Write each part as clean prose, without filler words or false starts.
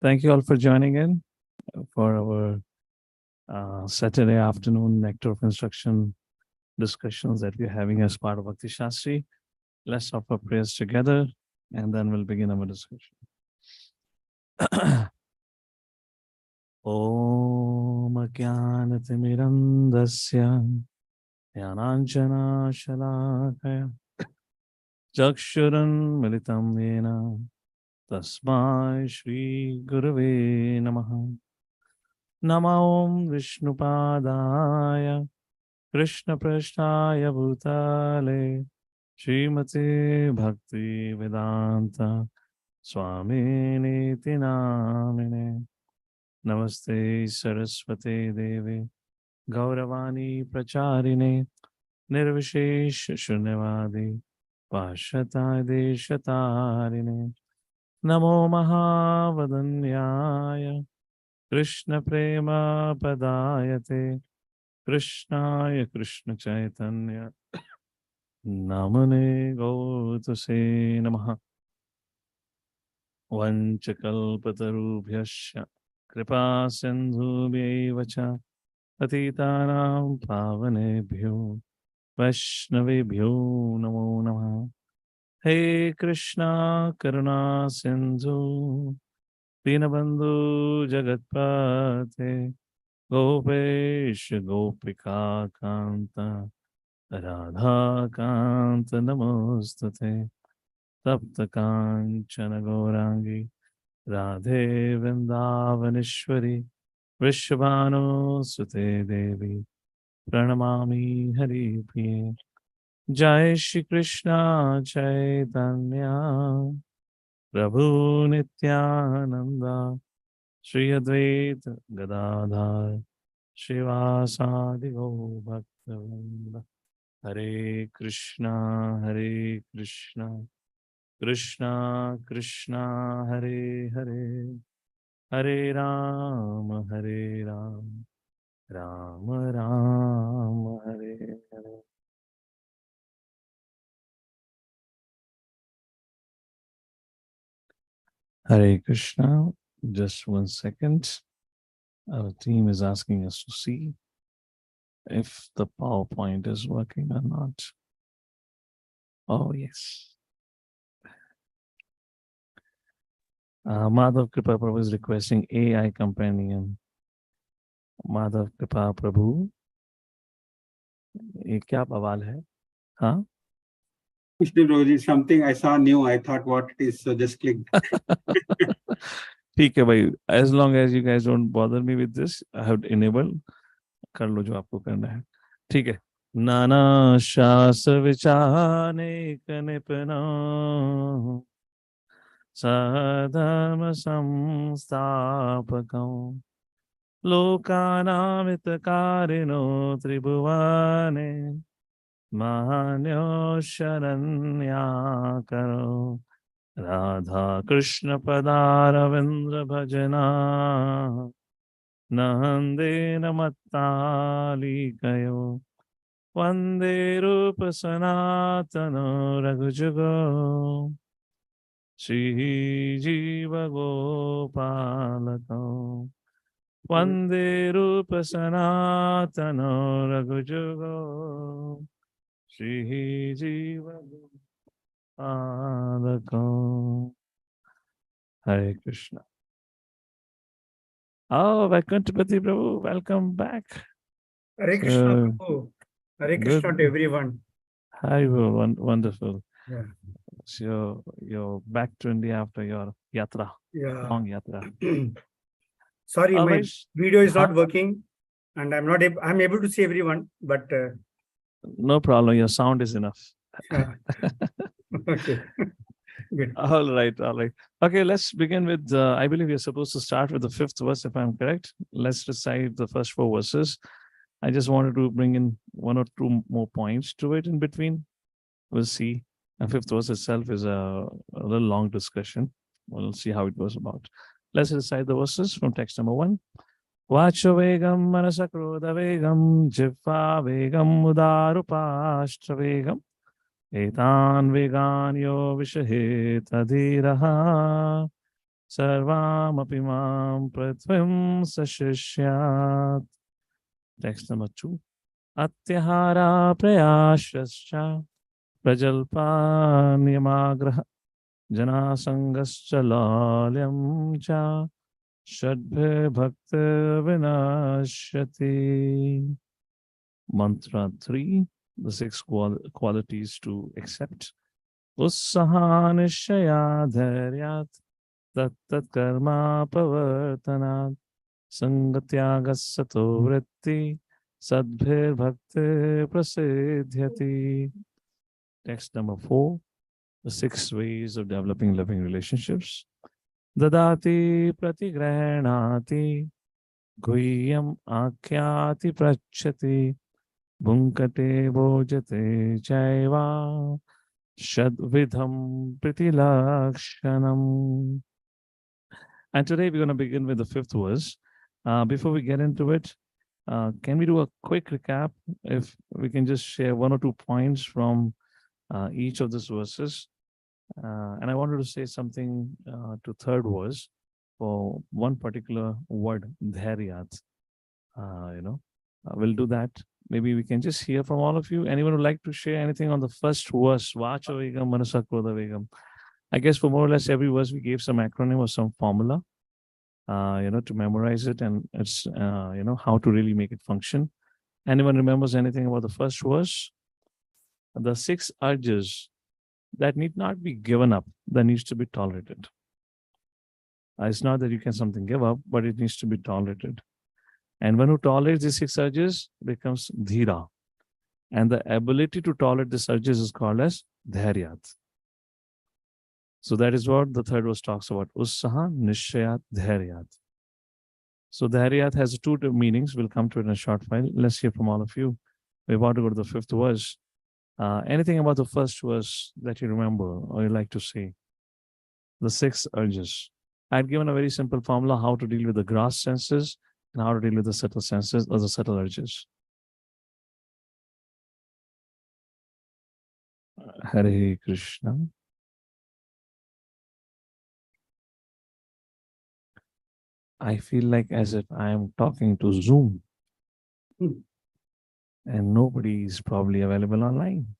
Thank you all for joining in for our Saturday afternoon Nectar of Instruction discussions that we're having as part of Bhakti Shastri. Let's offer prayers together and then we'll begin our discussion. Om Ajnanatirmirandasya Jnananjana Shalakaya Chakshurun Militam Yena Tasmai Shri Gurave Namaha. Namo Om Vishnupadaya Krishna Prasthaya Bhutale Srimate Bhakti Vedanta Swami Niti Namine Namaste Saraswate Devi Gauravani Pracharine Nirvishesh Shunyavadi Pashatai Deshatarine Namo Mahavadanyaya Krishna Prema Padayate Krishnaya Krishna Chaitanya Namane Gautase Namaha Vanchakalpatarubhyasya Kripa Sindhubhyevacha Patitanam Pavanebhyo Vaishnavebhyo Namo Namaha. Hey Krishna Karuna Sindhu Dinabandhu Jagatpate Gopesh Gopika Kanta Radha Kanta Namostate Tapta Kanchana Gaurangi Radhe Vrindavaneshwari Vrishabhanu Sute Devi Pranamami Hari Priye. Jai Shri Krishna Chaitanya Prabhu Nityananda Shri Advaita Gadadhar Shivasadi Go Bhaktivinoda. Hare Krishna Krishna Krishna Hare Hare Hare Rama Rama Rama Hare Hare. Hare Krishna. Just 1 second. Our team is asking us to see if the PowerPoint is working or not. Oh, yes. Madhav Kripa Prabhu is requesting AI companion. Madhav Kripa Prabhu, ये क्या बवाल है? हाँ? Something I saw new. I thought what it is, so just clicked. ठीक है भाई. As long as you guys don't bother me with this, I have enabled. कर लो जो आपको करना है. ठीक है. नाना शास्त्र विचारे कनिपनो सधर्म संस्थापकं लोकानामितकारिणो त्रिभुवने महान्यो शरण्याकरो राधा कृष्ण पदारविंद्र भजना नहंदेन मत्तालिकयो वंदे रूप सनातनो रघुजुगो श्री जीव गोपालको वंदे रूप सनातनो रघुजुगो श्री जीव गोपालको. Hare Krishna. Oh, Vaikuntapati Prabhu, welcome back. Hare Krishna Prabhu. Hare Krishna to everyone. Hi, wonderful. Yeah. So you're back to India after your yatra, long yatra. Sorry, my video is not working, and I'm able to see everyone, but no problem. Your sound is enough. Okay. Good. All right. Okay, let's begin with, I believe we're supposed to start with the 5th verse, if I'm correct. Let's recite the first 4 verses. I just wanted to bring in 1 or 2 more points to it in between. We'll see. The 5th verse itself is a little long discussion. We'll see how it goes about. Let's recite the verses from text number 1. Vacho vegam manasa krodha vegam jivva vegam udarupashtra vegam etan vegan yo vishahet adhiraha sarvam apimam prathvim sashishyat. Text number 2. Atyahara prayashrascha prajalpa niyamagraha janasangascha lalyam cha shadbhe bhakta vinashyati. Mantra 3, the 6 qualities to accept. Ussaha nishaya dharyat tat karma pavartanat sangatyagassato vritti sadbhir bhakti prasidhyati. Text number 4, the 6 ways of developing loving relationships. Dadati pratigrahanati guhyam akhyati prachati Bhunkate bhojate chaiva shadvidham pritilakshanam. And today we're going to begin with the 5th verse. Before we get into it, can we do a quick recap? If we can just share 1 or 2 points from each of these verses. And I wanted to say something to 3rd verse for one particular word, dharyat. We'll do that. Maybe we can just hear from all of you. Anyone would like to share anything on the first verse? Vacha Vegam, Manasa Krodha Vegam. I guess for more or less every verse we gave some acronym or some formula, to memorize it, and it's, how to really make it function. Anyone remembers anything about the first verse? The 6 urges that need not be given up, that needs to be tolerated. It's not that you can something give up, but it needs to be tolerated. And one who tolerates these 6 urges becomes dhira. And the ability to tolerate these urges is called as dharyat. So that is what the 3rd verse talks about. Ussaha nishayat dharyat. So dharyat has 2 meanings. We'll come to it in a short while. Let's hear from all of you. We're about to go to the 5th verse. Anything about the first verse that you remember or you like to say? The 6 urges. I'd given a very simple formula how to deal with the gross senses and how to deal with the subtle senses or the subtle urges. Hare Krishna. I feel like as if I am talking to Zoom and nobody is probably available online.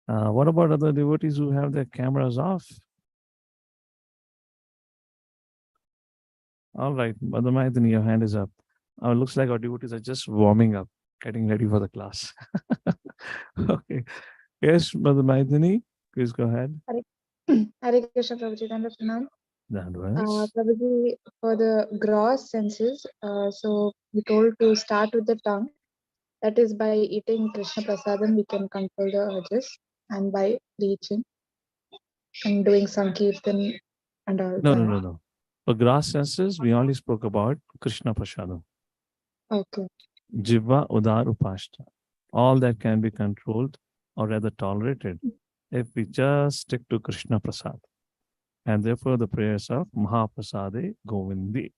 What about other devotees who have their cameras off? All right, Madan Sundar, your hand is up. Looks like our devotees are just warming up, getting ready for the class. Okay. Yes, Madan Sundar, please go ahead. Hare Krishna, Prabhuji. Dandavats. Prabhuji, for the gross senses, so we told to start with the tongue. That is by eating Krishna Prasadam, we can control the urges, and by preaching and doing Sankirtan and all. No. For gross senses, we only spoke about Krishna Prasadam. Okay. Jiva Udar Upashta. All that can be controlled or rather tolerated if we just stick to Krishna Prasad. And therefore the prayers of Mahaprasade Govindi.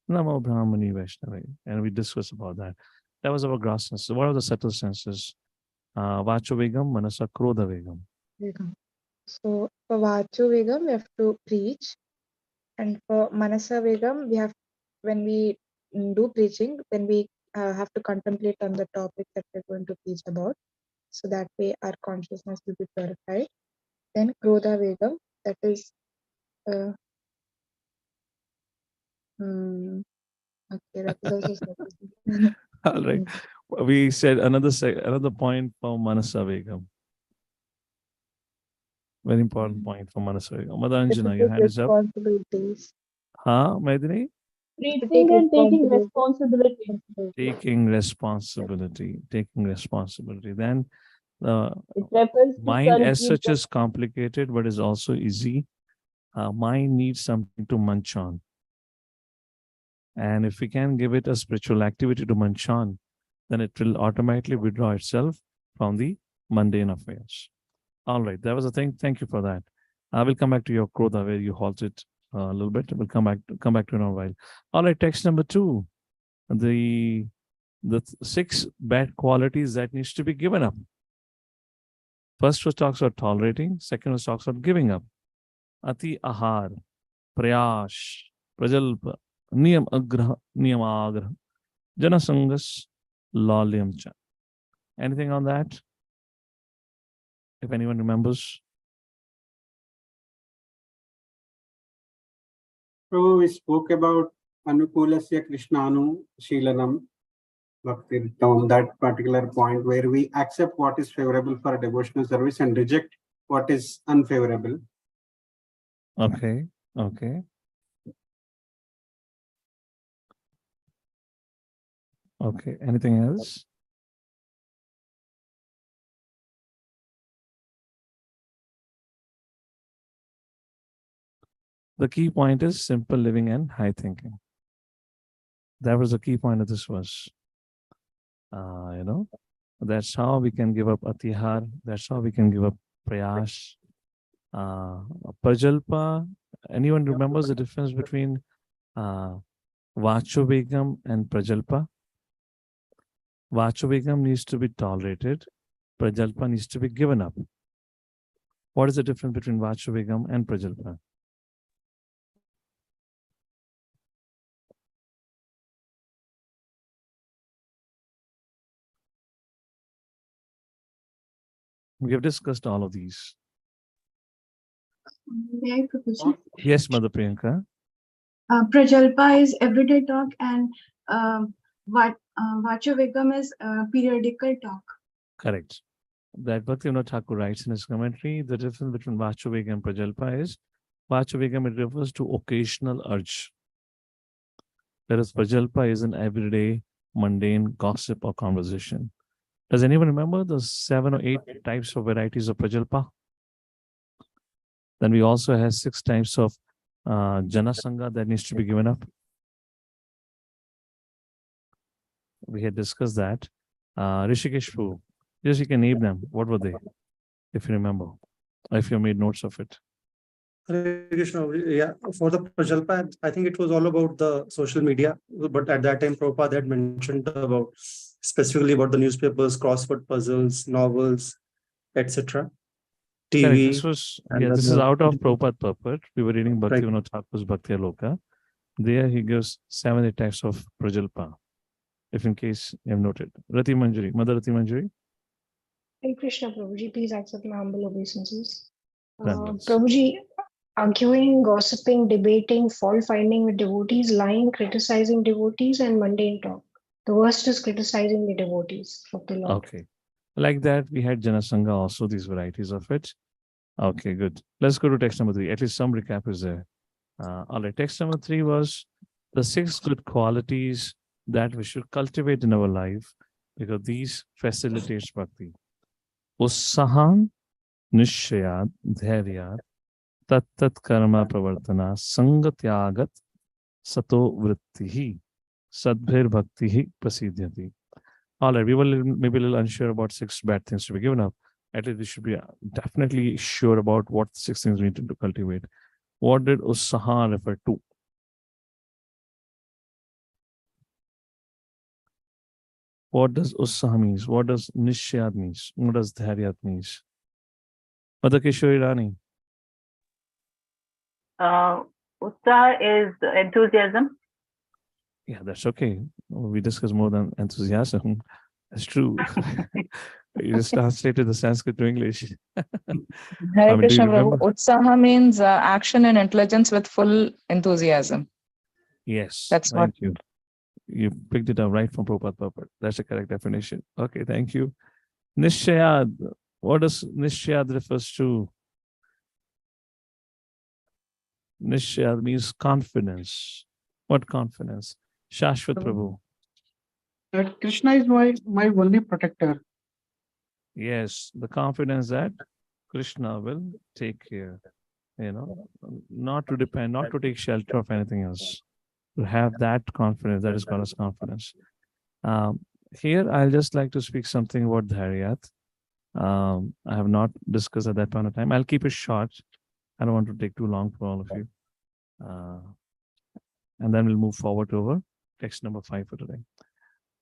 Namo Brahmani Vaishnave. And we discussed about that. That was our gross senses. What are the subtle senses? Vacho Vegam, Manasa Krodha Vegam. So for Vacho Vegam, we have to preach. And for Manasa Vegam, we have, when we do preaching, then we have to contemplate on the topic that we're going to preach about. So that way our consciousness will be purified. Then Krodha Vegam, that is okay, that is also certain. All right. We said another point for Manasa Vegam. Very important point for Manasa Vegam. Madanjana, your hand is up. Responsibilities. Maidini? Preaching and taking responsibility. Taking responsibility. Then the mind as such is complicated, but is also easy. Mind needs something to munch on. And if we can give it a spiritual activity to munch on, then it will automatically withdraw itself from the mundane affairs. All right, that was the thing. Thank you for that. I will come back to your Krodha where you halted a little bit. We'll come back to it in a while. All right, text number 2. The 6 bad qualities that needs to be given up. First was talks about tolerating. Second was talks about giving up. ati ahar, prayash, prajalpa, niyam agraha, niyamagraha, janasangas, lolyam cha. Anything on that? If anyone remembers? So we spoke about Anukulasya Krishnanu Shilanam Bhakti on that particular point where we accept what is favorable for devotional service and reject what is unfavorable. Okay, okay. Okay, anything else? The key point is simple living and high thinking. That was the key point of this verse. That's how we can give up atihar. That's how we can give up prayash. Prajalpa. Anyone remembers the difference between vachobegam and prajalpa? Vachobegam needs to be tolerated. Prajalpa needs to be given up. What is the difference between vachobegam and prajalpa? We have discussed all of these. May I propose? Yes, Mother Priyanka. Prajalpa is everyday talk, and Vachovegam is periodical talk. Correct. That Bhaktivinoda Ṭhākura writes in his commentary, the difference between Vachovegam and Prajalpa is, Vachovegam, it refers to occasional urge. Whereas Prajalpa is an everyday, mundane gossip or conversation. Does anyone remember the 7 or 8 types of varieties of Prajalpa? Then we also have 6 types of Janasanga that needs to be given up. We had discussed that. Rishikesh Pu, just you can name them. What were they? If you remember, or if you made notes of it. Hare Krishna. Yeah, for the Prajalpa, I think it was all about the social media. But at that time, Prabhupada had mentioned about specifically about the newspapers, crossword puzzles, novels, etc. TV. Correct. This was this is out of Prabhupada purport. We were reading Bhaktivinoda Thakur's Bhakti Aloka. There he gives 7 types of Prajalpa. If in case you have noted. Rati Manjari, Mother Rati Manjari. Hare Krishna, Prabhuji, please accept my humble obeisances. Dandavats. Prabhuji, arguing, gossiping, debating, fault finding with devotees, lying, criticizing devotees, and mundane talk. The worst is criticizing the devotees of the Lord. Okay. Like that, we had Janasanga also, these varieties of it. Okay, good. Let's go to text number 3. At least some recap is there. All right, text number 3 was the 6 good qualities that we should cultivate in our life because these facilitates bhakti. Ussaham, Nishayat, Dhairyat, Tat Karma Pravartana, Sangatyagat, Sato Vrittihi, Sadbhir Bhaktihi Prasidhyati. All right, we were maybe a little unsure about 6 bad things to be given up. At least we should be definitely sure about what 6 things we need to cultivate. What did Ussaha refer to? What does Ussaha means? What does Nishayat means? What does Dhairyat means? Mother Kishori Rani. Utsaha is enthusiasm. Yeah, that's okay. We discuss more than enthusiasm. That's true. You just translated the Sanskrit to English. Hare Krishna Prabhu. Utsaha means action and intelligence with full enthusiasm. Yes. That's thank you. You picked it up right from Prabhupada purport. That's the correct definition. Okay, thank you. Nishayad. What does Nishayad refers to? Nishayad means confidence. What confidence? Shashwat Prabhu. That Krishna is my only protector. Yes, the confidence that Krishna will take care. Not to depend, not to take shelter of anything else. To have that confidence, that is called as confidence. Here, I'll just like to speak something about Dhairyat. I have not discussed at that point of time. I'll keep it short. I don't want to take too long for all of you. And then we'll move forward over text number 5 for today.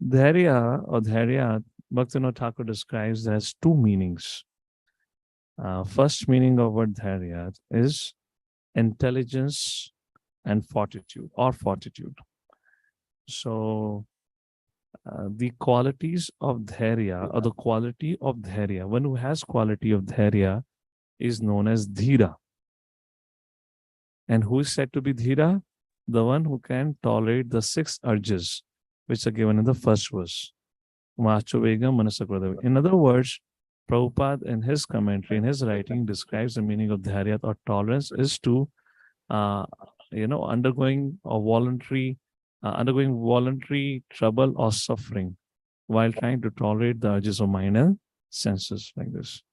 Dhairya or Dhairyat, Bhaktivinoda Ṭhākura describes as 2 meanings. First meaning of word Dhairyat is intelligence, and fortitude or fortitude. So the qualities of dhairya, or the quality of dhairya, one who has quality of dhairya is known as dhira. And who is said to be dhira? The one who can tolerate the 6 urges, which are given in the first verse. In other words, Prabhupada in his commentary, in his writing, describes the meaning of dhairya or tolerance is to, undergoing voluntary trouble or suffering while trying to tolerate the urges of mind and senses, like this.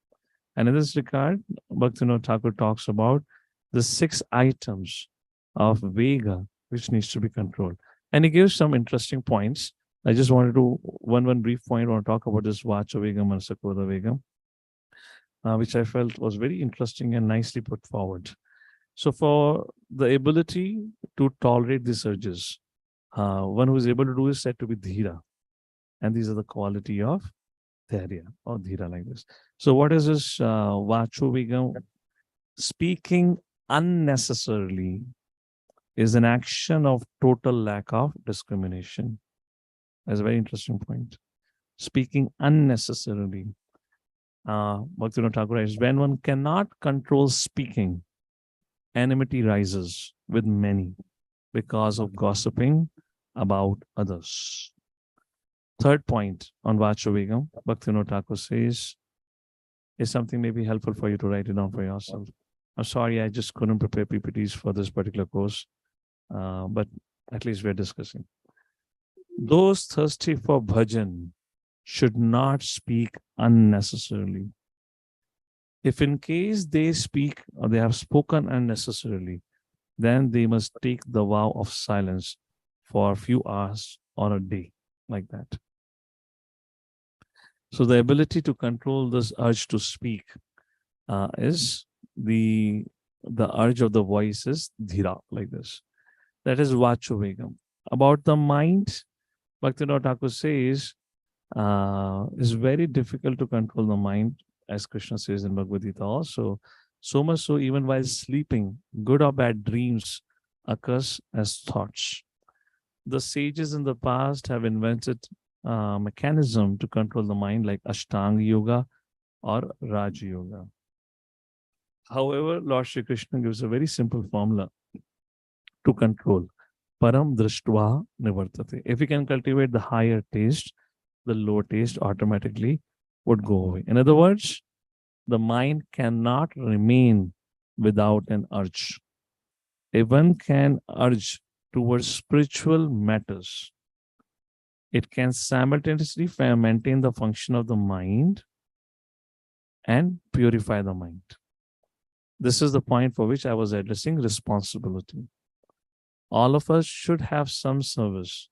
And in this regard, Bhaktivinoda Ṭhākura talks about the 6 items of Vega which needs to be controlled. And he gives some interesting points. I just wanted to, one brief point, I want to talk about this Vacha Vega, Manasa Krodha Vega, which I felt was very interesting and nicely put forward. So for the ability to tolerate these urges, one who is able to do is said to be dhira. And these are the quality of dhairya or dhira, like this. So what is this Vacho Vega? Speaking unnecessarily is an action of total lack of discrimination. That's a very interesting point. Speaking unnecessarily. Bhaktivinoda Ṭhākura writes, when one cannot control speaking, enmity rises with many because of gossiping about others. Third point on Vacha Vega, Bhaktivinoda Ṭhākura says, is something maybe helpful for you to write it down for yourself. I'm sorry, I just couldn't prepare PPTs for this particular course, but at least we're discussing. Those thirsty for bhajan should not speak unnecessarily. If in case they speak or they have spoken unnecessarily, then they must take the vow of silence for a few hours or a day, like that. So the ability to control this urge to speak is the urge of the voice is dhira, like this. That is Vacho Vega. About the mind, Bhaktivinoda Ṭhākura says, it's very difficult to control the mind, as Krishna says in Bhagavad Gita also. So much so, even while sleeping, good or bad dreams occurs as thoughts. The sages in the past have invented a mechanism to control the mind, like Ashtanga Yoga or Raja Yoga. However, Lord Shri Krishna gives a very simple formula to control. Param Drishtva Nivartate. If you can cultivate the higher taste, the lower taste automatically would go away. In other words, the mind cannot remain without an urge. If one can urge towards spiritual matters, it can simultaneously maintain the function of the mind and purify the mind. This is the point for which I was addressing responsibility. All of us should have some service,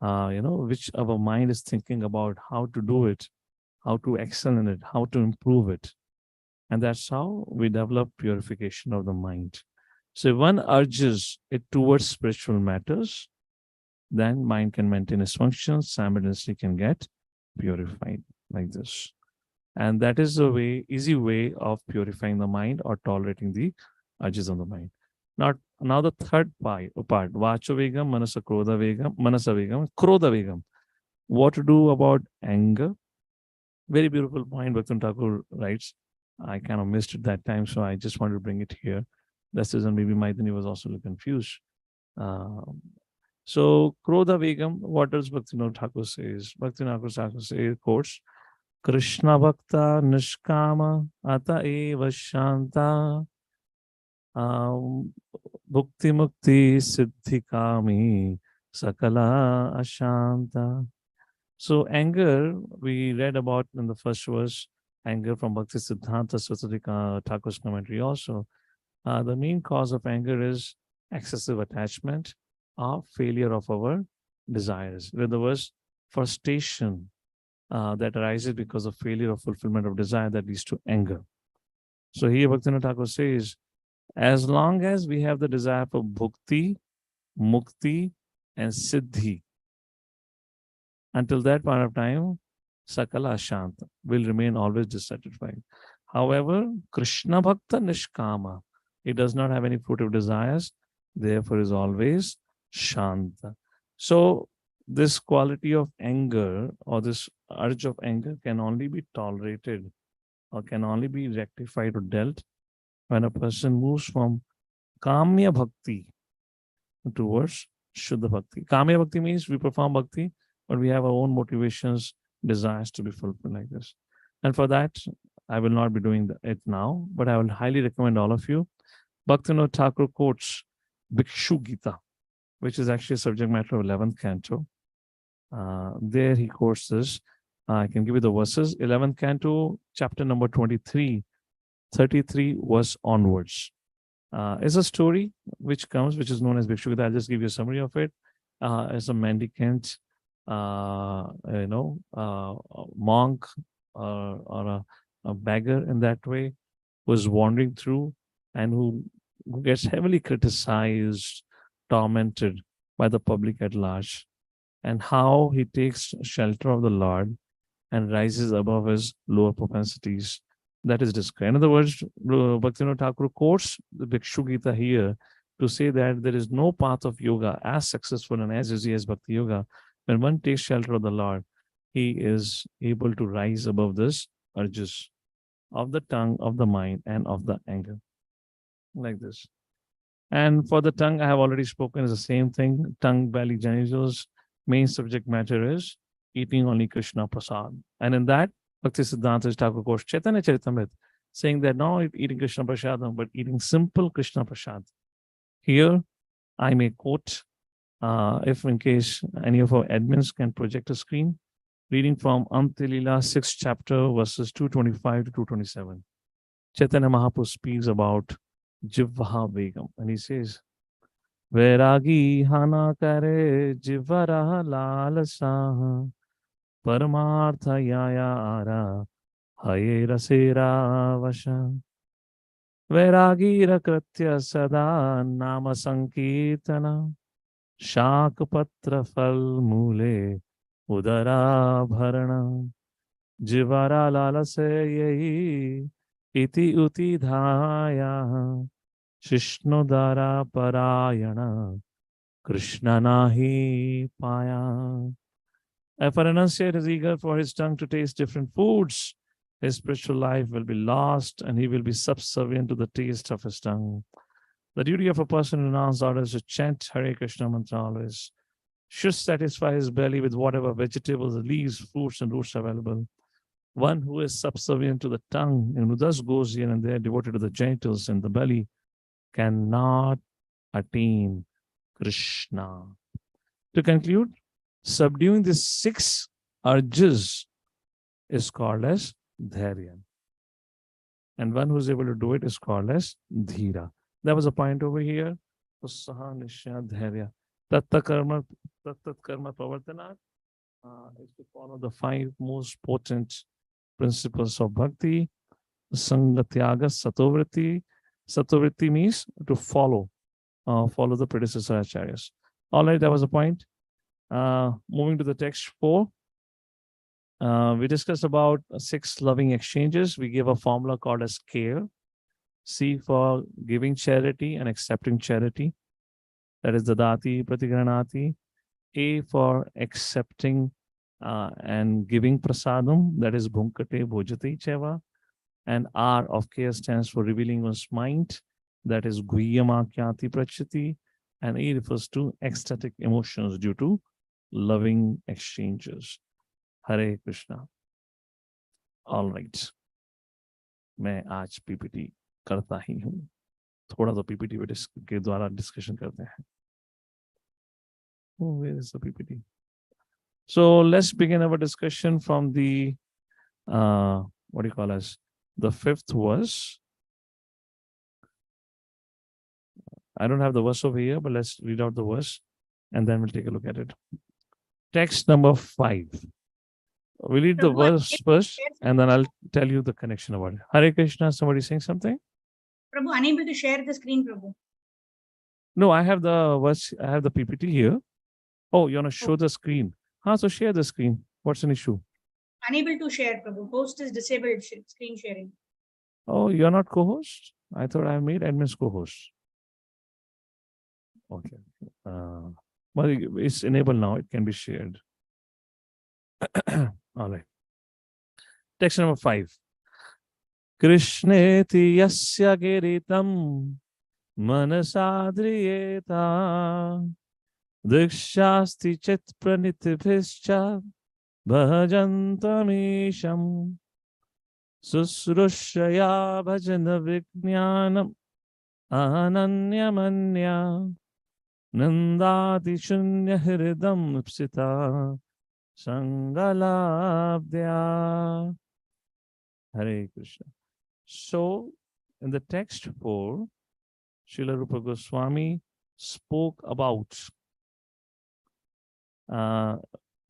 which our mind is thinking about how to do it, how to excel in it, how to improve it. And that's how we develop purification of the mind. So if one urges it towards spiritual matters, then mind can maintain its function, simultaneously can get purified, like this. And that is the easy way of purifying the mind or tolerating the urges of the mind. Now the third part, Vacho Vegam, Manasa Vegam, Krodha Vegam. What to do about anger? Very beautiful point, Bhaktivinoda Ṭhākura writes. I kind of missed it that time, so I just wanted to bring it here. That's the reason maybe Maidani was also a little confused. So, Krodha Vegam, what does Bhaktivinoda Ṭhākura says? Bhaktivinoda Ṭhākura says, quotes, Krishna Bhakta Nishkama Ata Eva Shanta Bhukti Mukti Siddhi Kami Sakala Ashanta. So anger, we read about in the first verse, anger from Bhakti Siddhanta Saraswati Thakur's commentary also. The main cause of anger is excessive attachment or failure of our desires. In other words, frustration that arises because of failure of fulfillment of desire that leads to anger. So here Bhaktivinoda Ṭhākura says, as long as we have the desire for bhukti, mukti, and siddhi, until that point of time, sakala ashanta will remain always dissatisfied. However, Krishna Bhakta Nishkama, He does not have any fruitive desires, therefore is always Shanta. So this quality of anger or this urge of anger can only be tolerated or can only be rectified or dealt when a person moves from Kamya Bhakti towards Shuddha Bhakti. Kamya Bhakti means we perform Bhakti, but we have our own motivations, desires to be fulfilled like this. And for that, I will not be doing it now, but I will highly recommend all of you. Bhaktivinoda Ṭhākura quotes Bhikshu Gita, which is actually a subject matter of 11th canto. There he quotes this. I can give you the verses. 11th canto, chapter number 23, 33 verse onwards. Is a story which is known as Bhikshu Gita. I'll just give you a summary of it. As a mendicant, monk or a beggar in that way, who's wandering through and who gets heavily criticized, tormented by the public at large, and how he takes shelter of the Lord and rises above his lower propensities. That is described. In other words, Bhaktivinoda Ṭhākura quotes the Bhikshu Gita here to say that there is no path of yoga as successful and as easy as Bhakti Yoga. When one takes shelter of the Lord, he is able to rise above this urges of the tongue, of the mind, and of the anger. Like this. And for the tongue, I have already spoken, is the same thing. Tongue, belly, genitals, main subject matter is eating only Krishna Prasad. And in that, Bhakti Siddhanta Thakur quotes Chaitanya Charitamrita, saying that not eating Krishna Prasadam, but eating simple Krishna Prasad. Here, I may quote, if in case any of our admins can project a screen, reading from Antilila 6th chapter, verses 225 to 227. Chaitanya Mahaprabhu speaks about Jivvaha Vegam, and he says, Vairagi hana kare jivvara lalasa paramartha yaya ara haye rasera vasha Vairagi rakratya sada nama sankirtana shakpatra fal mule udara bharana jivara lalase iti uti dhaya Shishnodara parayana Krishna nahi paya. If a renunciate is eager for his tongue to taste different foods, his spiritual life will be lost and he will be subservient to the taste of his tongue. The duty of a person who renounces orders to chant Hare Krishna mantra always should satisfy his belly with whatever vegetables, leaves, fruits, and roots available. One who is subservient to the tongue and who thus goes here and there devoted to the genitals and the belly cannot attain Krishna. To conclude, subduing these 6 urges is called as Dharya. And one who is able to do it is called as Dhira. There was a point over here. Utsaha Nishya Dharya. Tatta Karma Pravartana is to follow the 5 most potent principles of Bhakti. Sangatyaga Satovritti. Satovritti means to follow the predecessor acharyas. All right, that was a point. Moving to the text 4. We discussed about 6 loving exchanges. We gave a formula called as care. C for giving charity and accepting charity. That is dadati pratigranati. A for accepting and giving prasadam. That is bhunkate bhojate cheva. And R of care stands for revealing one's mind. That is guhyamakyati prachati. And E refers to ecstatic emotions due to loving exchanges. Hare Krishna. All right. मैं आज PPT करता ही हूँ. थोड़ा तो PPT के द्वारा discussion करते हैं. Oh, where is the PPT? So let's begin our discussion from the what do you call as the 5th verse. I don't have the verse over here, but let's read out the verse and then we'll take a look at it. Text number 5. We'll read the verse first and then I'll tell you the connection about it. Hare Krishna, somebody saying something? Prabhu, unable to share the screen, Prabhu. No, I have the verse, I have the PPT here. Oh, you want to show the screen? So share the screen. What's an issue? Unable to share, Prabhu. Host is disabled screen sharing. Oh, you're not co-host? I thought I made admin's co-host. Okay. Well, it's enabled now. It can be shared. All right. Text number 5. Krishneti yasya giritam manasadriyeta dikshasti chit pranitibhischa bhajantamisham susrushaya bhajana vijnanam ananyamanya nandati shunya hridam psita sangalabdya. Hare Krishna. So, in the text 4, Srila Rupa Gosvami spoke about the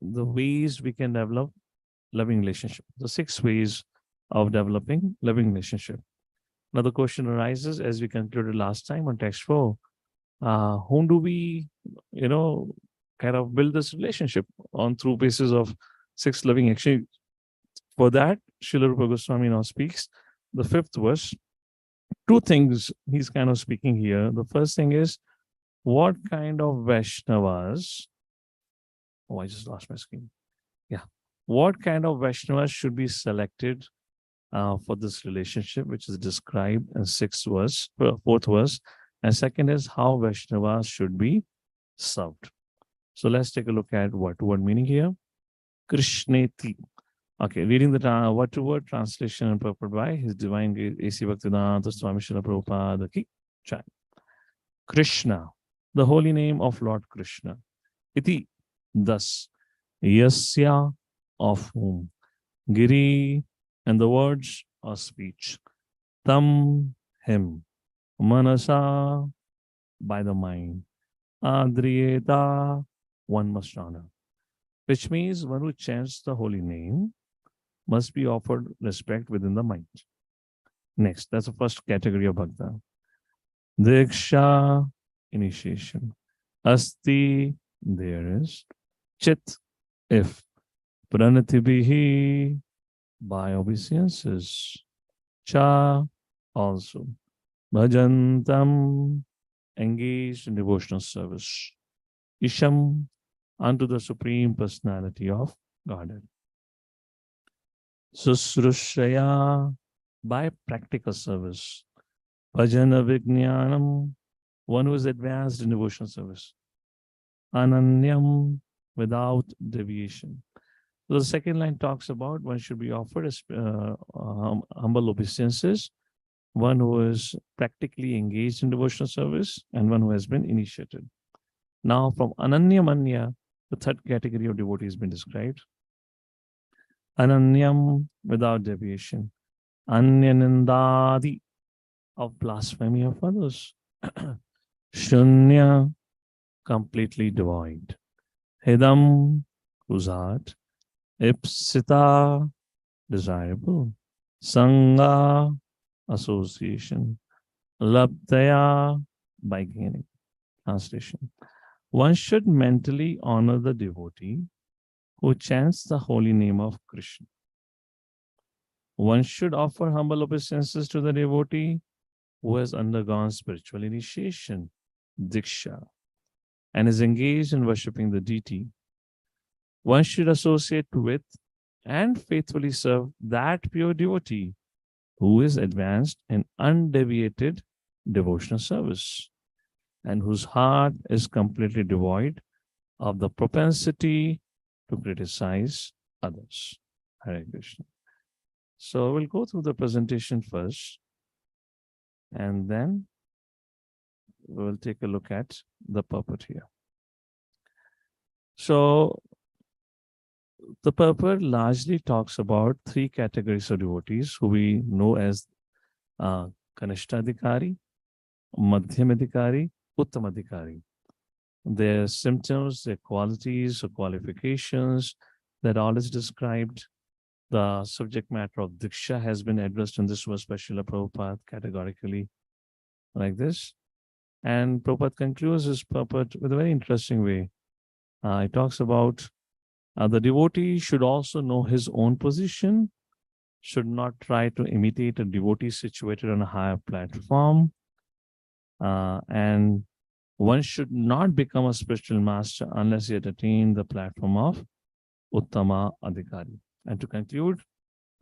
ways we can develop loving relationship. The 6 ways of developing loving relationship. Now the question arises, as we concluded last time on text 4, whom do we, kind of build this relationship on through basis of 6 loving actions? For that, Srila Rupa Gosvami now speaks the 5th verse. 2 things he's kind of speaking here. The first thing is, what kind of Vaishnavas, I just lost my screen. Yeah. What kind of Vaishnavas should be selected for this relationship, which is described in 4th verse. And second is how Vaishnavas should be served. So let's take a look at word meaning here. Krishneti. Okay, reading the word-to-word translation and purport by His Divine Grace A.C. Bhaktivinoda Ṭhākura Śrīla Prabhupada ki Jai. Krishna, the holy name of Lord Krishna. Iti, thus, yasya, of whom, giri, and the words of speech, tam, him, manasa, by the mind, adriyeta, one must honor. Which means one who chants the holy name must be offered respect within the mind. Next, that's the first category of bhakta. Diksha, initiation. Asti, there is. Chit, if. Pranatibihi, by obeisances. Cha, also. Bhajantam, engaged in devotional service. Isham, unto the Supreme Personality of Godhead. Susrushaya, by practical service. Bhajana Vijnanam, one who is advanced in devotional service. Ananyam, without deviation. So the second line talks about one should be offered as humble obeisances, one who is practically engaged in devotional service, and one who has been initiated. Now from Ananyamanya, the 3rd category of devotee has been described. Ananyam, without deviation. Anyanandadi, of blasphemy of others. Shunya, completely devoid. Hidam, whose heart. Ipsita, desirable. Sangha, association. Labdaya, by gaining. Translation. One should mentally honor the devotee who chants the holy name of Krishna. One should offer humble obeisances to the devotee who has undergone spiritual initiation, Diksha, and is engaged in worshipping the deity. One should associate with and faithfully serve that pure devotee who is advanced in undeviated devotional service and whose heart is completely devoid of the propensity to criticize others. Hare Krishna. So we'll go through the presentation first, and then we'll take a look at the purport here. So the purport largely talks about 3 categories of devotees who we know as Kanishtadhikari, Madhyamadhikari, Uttamadhikari. Their symptoms, their qualities or qualifications, that all is described. The subject matter of Diksha has been addressed in this verse by Śrīla Prabhupada categorically like this. And Prabhupada concludes his purport with a very interesting way. He talks about the devotee should also know his own position should not try to imitate a devotee situated on a higher platform. And one should not become a spiritual master unless he had attained the platform of Uttama Adhikari. And to conclude,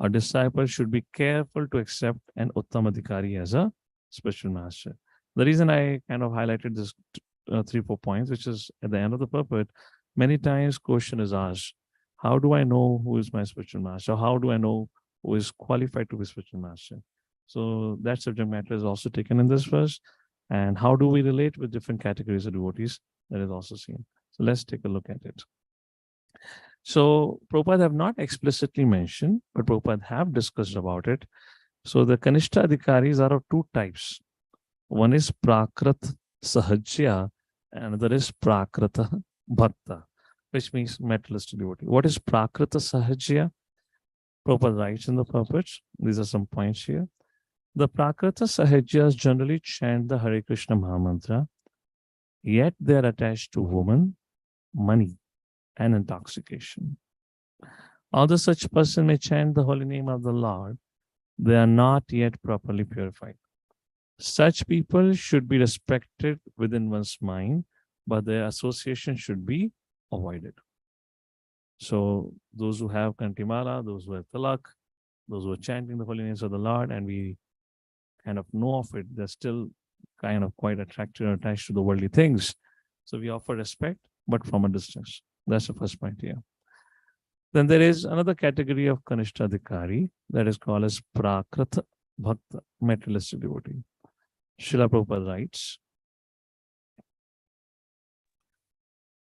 a disciple should be careful to accept an Uttama Adhikari as a spiritual master. The reason I kind of highlighted this 3-4 points, which is at the end of the purport, many times question is asked, how do I know who is my spiritual master? How do I know who is qualified to be spiritual master? So that subject matter is also taken in this verse. And how do we relate with different categories of devotees? That is also seen. So let's take a look at it. So Prabhupada have not explicitly mentioned, but Prabhupada have discussed about it. So the Kanishta Adhikaris are of two types. One is Prakrit Sahajya and another is Prakrita Bhakta, which means materialistic devotee. What is Prakrita Sahajya? Prabhupada writes in the purport. These are some points here. The Prakrita Sahajyas generally chant the Hare Krishna Mahamantra, yet they are attached to woman, money, and intoxication. Although such person may chant the holy name of the Lord, they are not yet properly purified. Such people should be respected within one's mind, but their association should be avoided. So those who have Kantimala, those who have Talak, those who are chanting the holy names of the Lord, and we kind of know of it, they're still kind of quite attracted or attached to the worldly things. So we offer respect, but from a distance. That's the first point here. Then there is another category of Kanishta Adhikari that is called as Prakrita Bhakta, materialistic devotee. Śrīla Prabhupada writes,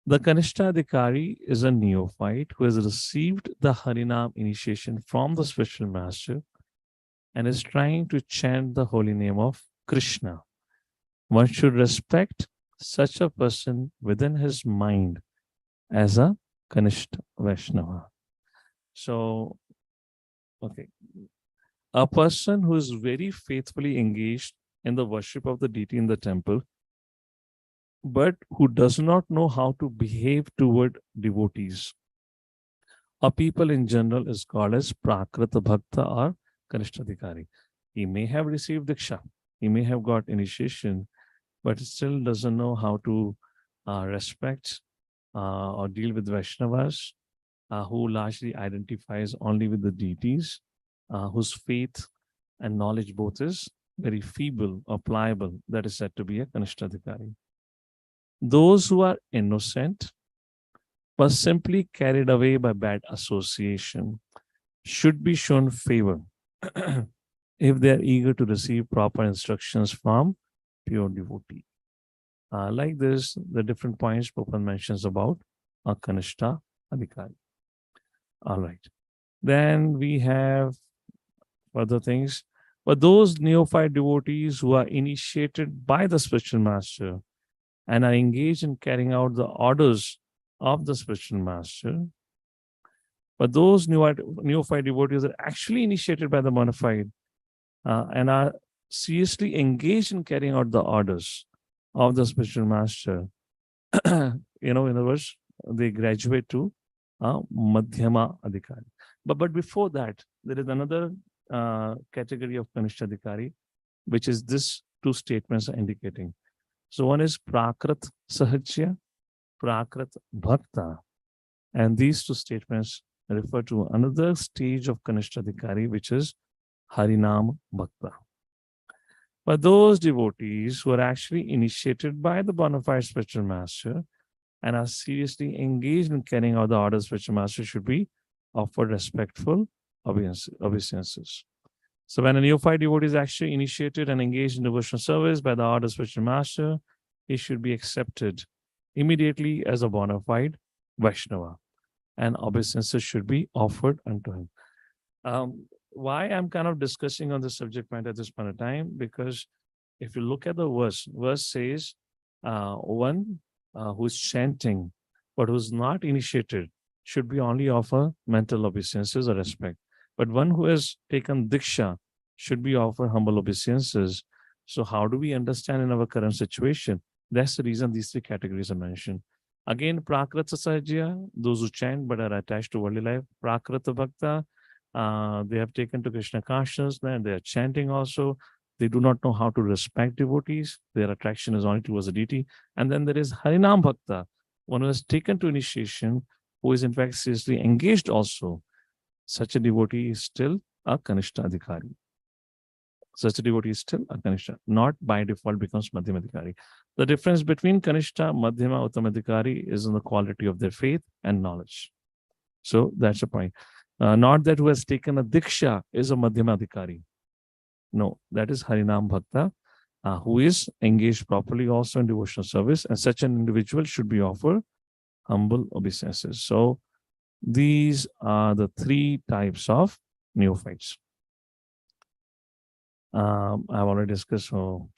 the Kanishta Adhikari is a neophyte who has received the Harinam initiation from the spiritual master and is trying to chant the holy name of Krishna. One should respect such a person within his mind as a Kanishta Vaishnava. So, okay, a person who is very faithfully engaged in the worship of the deity in the temple, but who does not know how to behave toward devotees or people in general is called as Prakrita Bhakta or Kanishta Adhikari. He may have received Diksha, he may have got initiation, but still doesn't know how to respect or deal with Vaishnavas, who largely identifies only with the deities, whose faith and knowledge both is very feeble or pliable. That is said to be a Kanishta Adhikari. Those who are innocent but simply carried away by bad association should be shown favor if they are eager to receive proper instructions from pure devotee. Like this, the different points Prabhupada mentions about a Kanishta Adhikari. All right. Then we have further things. But those neophyte devotees who are initiated by the spiritual master and are engaged in carrying out the orders of the spiritual master, but those neophyte devotees are actually initiated by the bona fide and are seriously engaged in carrying out the orders of the spiritual master, in other words, they graduate to Madhyama Adhikari. But before that, there is another category of Kanishta Adhikari, which is this two statements are indicating. So one is Prakrit Sahajya, Prakrit Bhakta, and these two statements refer to another stage of Kanishta Adhikari, which is Harinam Bhakta. But those devotees who are actually initiated by the bona fide spiritual master and are seriously engaged in carrying out the orders of spiritual master should be offered respectful obeisances. So when a neophyte devotee is actually initiated and engaged in devotional service by the orders of spiritual master, he should be accepted immediately as a bona fide Vaishnava, and obeisances should be offered unto him. Why I'm kind of discussing on this subject matter at this point of time, because if you look at the verse says one who's chanting but who's not initiated should be only offer mental obeisances or respect. But one who has taken Diksha should be offered humble obeisances. So how do we understand in our current situation? That's the reason these three categories are mentioned. Again, Prakrita Sahajya, those who chant but are attached to worldly life. Prakrita Bhakta, They have taken to Krishna consciousness, they are chanting also. They do not know how to respect devotees. Their attraction is only towards the deity. And then there is Harinam Bhakta, one who has taken to initiation, who is in fact seriously engaged also. Such a devotee is still a Kanishta Adhikari. Such a devotee is still a Kanishta, not by default becomes Madhyama Adhikari. The difference between Kanishta, Madhyama, Uttama Adhikari is in the quality of their faith and knowledge. So that's the point. Not that who has taken a Diksha is a Madhyama Adhikari. No, that is Harinam Bhakta, who is engaged properly also in devotional service, and such an individual should be offered humble obeisances. So these are the three types of neophytes. I've already discussed. So,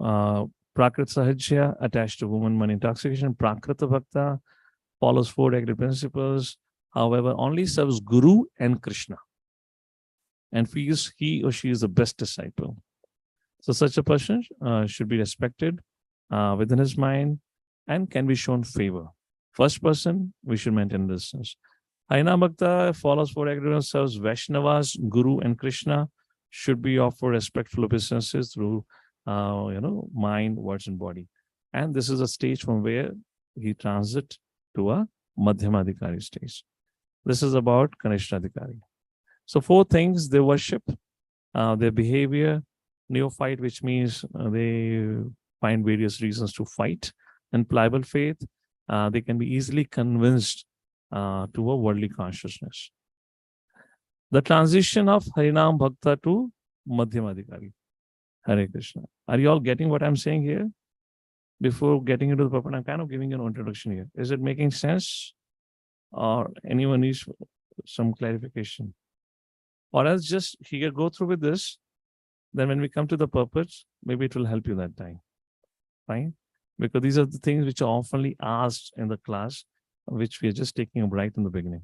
Prakrit Sahajya, attached to woman, money, intoxication. Prakrita Bhakta follows 4 negative principles, however, only serves Guru and Krishna, and feels he or she is the best disciple. So such a person should be respected within his mind and can be shown favor. First person, we should maintain distance. Harinam Bhakta follows 4 agreements, serves Vaishnavas, Guru, and Krishna, should be offered respectful obeisances through mind, words, and body. And this is a stage from where he transits to a Madhyama Adhikari stage. This is about Kanishta Adhikari. So 4 things: they worship, their behavior, neophyte, which means they find various reasons to fight, and pliable faith, they can be easily convinced to a worldly consciousness. The transition of Harinam Bhakta to Madhyama Adhikari. Hare Krishna. Are you all getting what I'm saying here? Before getting into the purport, I'm kind of giving an introduction here. Is it making sense? Or anyone needs some clarification? Or else just here go through with this. Then when we come to the purpose, maybe it will help you that time. Fine? Because these are the things which are oftenly asked in the class, which we are just taking up right in the beginning.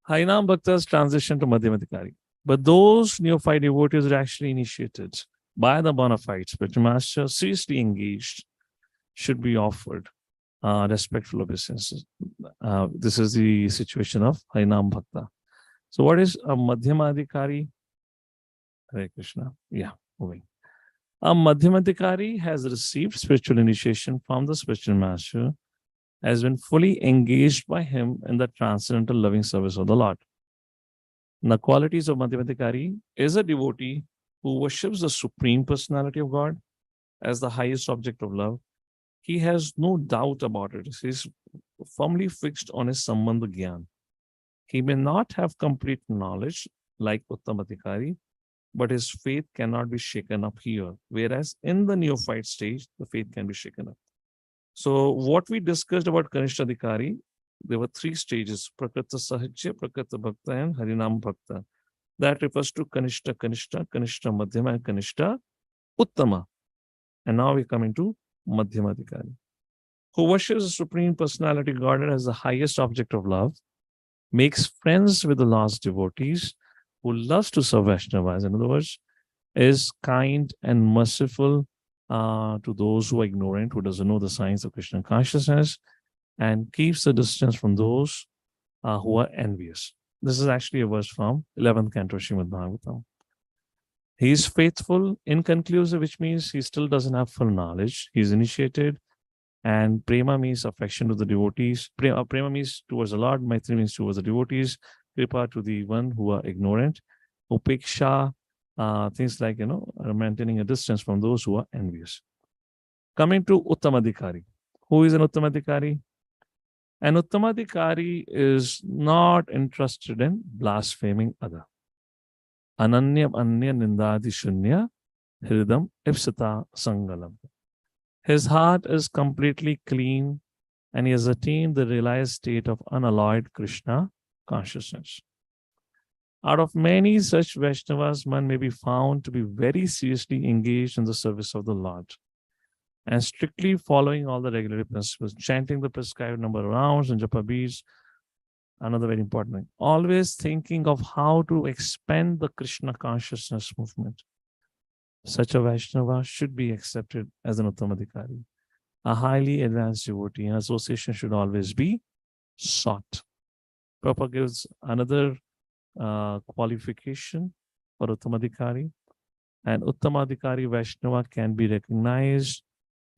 Harinam Bhakta's transition to Madhyama Adhikari. But those neophyte devotees are actually initiated by the bona fide spiritual master, seriously engaged, should be offered respectful obeisances. This is the situation of Harinam Bhakta. So what is a Madhyama Adhikari? Hare Krishna. Yeah, moving. A Madhyama Adhikari has received spiritual initiation from the spiritual master, has been fully engaged by him in the transcendental loving service of the Lord. And the qualities of Madhyama Adhikari is a devotee who worships the Supreme Personality of God as the highest object of love. He has no doubt about it. He is firmly fixed on his Sambandha Gyan. He may not have complete knowledge like Uttama Adhikari, but his faith cannot be shaken up here. Whereas in the neophyte stage, the faith can be shaken up. So what we discussed about Kanishta Adhikari, there were 3 stages: Prakrita Sahajya, Prakrita Bhakta, and Harinam Bhakta. That refers to Kanishta, Kanishta, Kanishta Madhyama, and Kanishta Uttama. And now we come into Madhyama Adhikari, who worships the Supreme Personality Godhead as the highest object of love, makes friends with the lost devotees, who loves to serve Vaishnavas. In other words, is kind and merciful to those who are ignorant, who doesn't know the science of Krishna consciousness, and keeps the distance from those who are envious. This is actually a verse from 11th canto Srimad Bhagavatam. He is faithful, inconclusive, which means he still doesn't have full knowledge. He is initiated, and prema means affection to the devotees. Prema means towards the Lord, Maitri means towards the devotees, kripa to the one who are ignorant, upeksha, things like, maintaining a distance from those who are envious. Coming to Uttama Adhikari. Who is an Uttama Adhikari? An Uttama Adhikari is not interested in blaspheming other. Ananyam anya nindadi shunya hridam ipsita sangalam. His heart is completely clean, and he has attained the realized state of unalloyed Krishna consciousness. Out of many such Vaishnavas, one may be found to be very seriously engaged in the service of the Lord and strictly following all the regulatory principles, chanting the prescribed number of rounds and japa beads. Another very important thing, always thinking of how to expand the Krishna consciousness movement. Such a Vaishnava should be accepted as an Uttama Adhikari, a highly advanced devotee, and association should always be sought. Prabhupada gives another qualification for Uttamadhikari. And Uttamadhikari Vaishnava can be recognized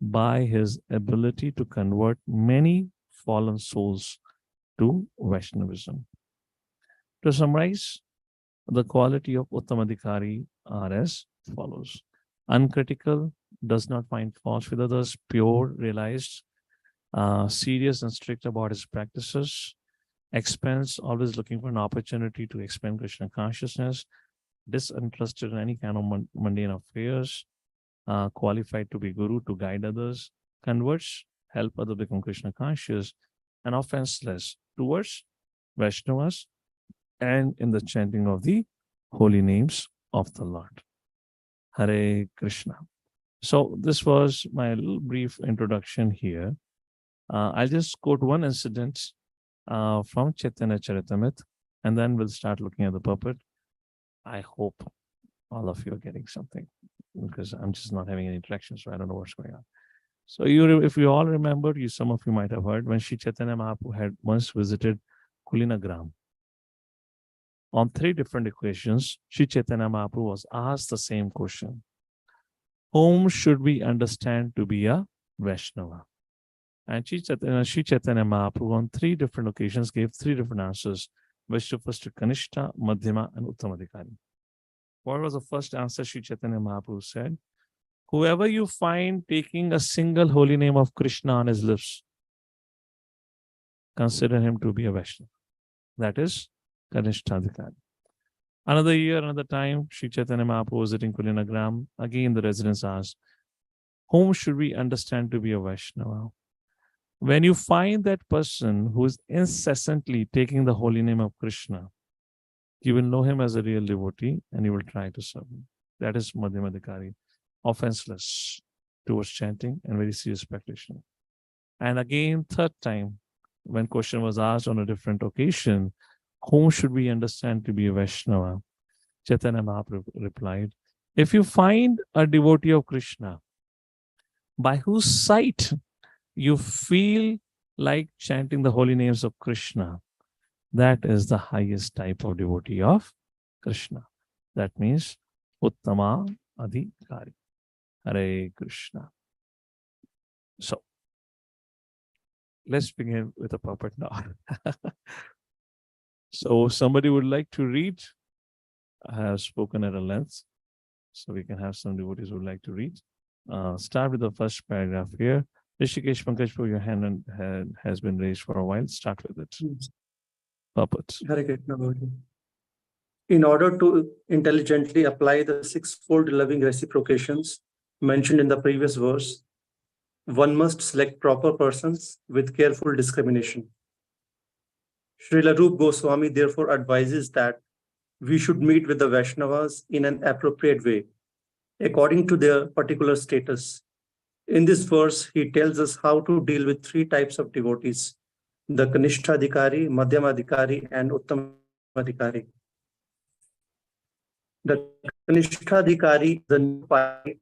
by his ability to convert many fallen souls to Vaishnavism. To summarize, the quality of Uttamadhikari are as follows. Uncritical, does not find fault with others, pure, realized, serious and strict about his practices, expands, always looking for an opportunity to expand Krishna consciousness, disinterested in any kind of mundane affairs, qualified to be guru, to guide others, converts, help others become Krishna conscious, and offenseless towards Vaishnavas and in the chanting of the holy names of the Lord. Hare Krishna. So this was my little brief introduction here. I'll just quote one incident from Chaitanya Charitamrita, and then we'll start looking at the puppet. I hope all of you are getting something, because I'm just not having any interaction, so I don't know what's going on. So if you all remember, some of you might have heard, when Sri Chaitanya Mahaprabhu had once visited Kulinagram. On 3 different occasions, Sri Chaitanya Mahaprabhu was asked the same question. Whom should we understand to be a Vaishnava? And Sri Chaitanya Mahaprabhu on 3 different occasions gave 3 different answers, which refers to Kanishta, Madhyama, and Uttamadhikari. What was the first answer Sri Chaitanya Mahaprabhu said? Whoever you find taking a single holy name of Krishna on his lips, consider him to be a Vaishnava. That is Kanishtadhikari. Another year, another time, Sri Chaitanya Mahaprabhu was visiting Kulinagram. Again, the residents asked, whom should we understand to be a Vaishnava? When you find that person who is incessantly taking the holy name of Krishna, you will know him as a real devotee and you will try to serve him. That is Madhyamadhikari, offenseless towards chanting and very serious practitioner. And again, 3rd time, when question was asked on a different occasion, whom should we understand to be a Vaishnava? Chaitanya Mahaprabhu replied, if you find a devotee of Krishna, by whose sight you feel like chanting the holy names of Krishna, that is the highest type of devotee of Krishna. That means Uttama Adhikari. Hare Krishna. So, let's begin with a puppet now. So, somebody would like to read? I have spoken at a length, so we can have some devotees who would like to read. Start with the first paragraph here. Rishikesh Pankaj, your hand has been raised for a while. Start with it. Puppet. Hare Krishna. In order to intelligently apply the 6-fold loving reciprocations mentioned in the previous verse, one must select proper persons with careful discrimination. Srila Rupa Gosvami therefore advises that we should meet with the Vaishnavas in an appropriate way, according to their particular status. In this verse, he tells us how to deal with 3 types of devotees, the Kanishtadhikari, Madhyamadhikari, and Uttamadhikari. The Kanishtadhikari, the new party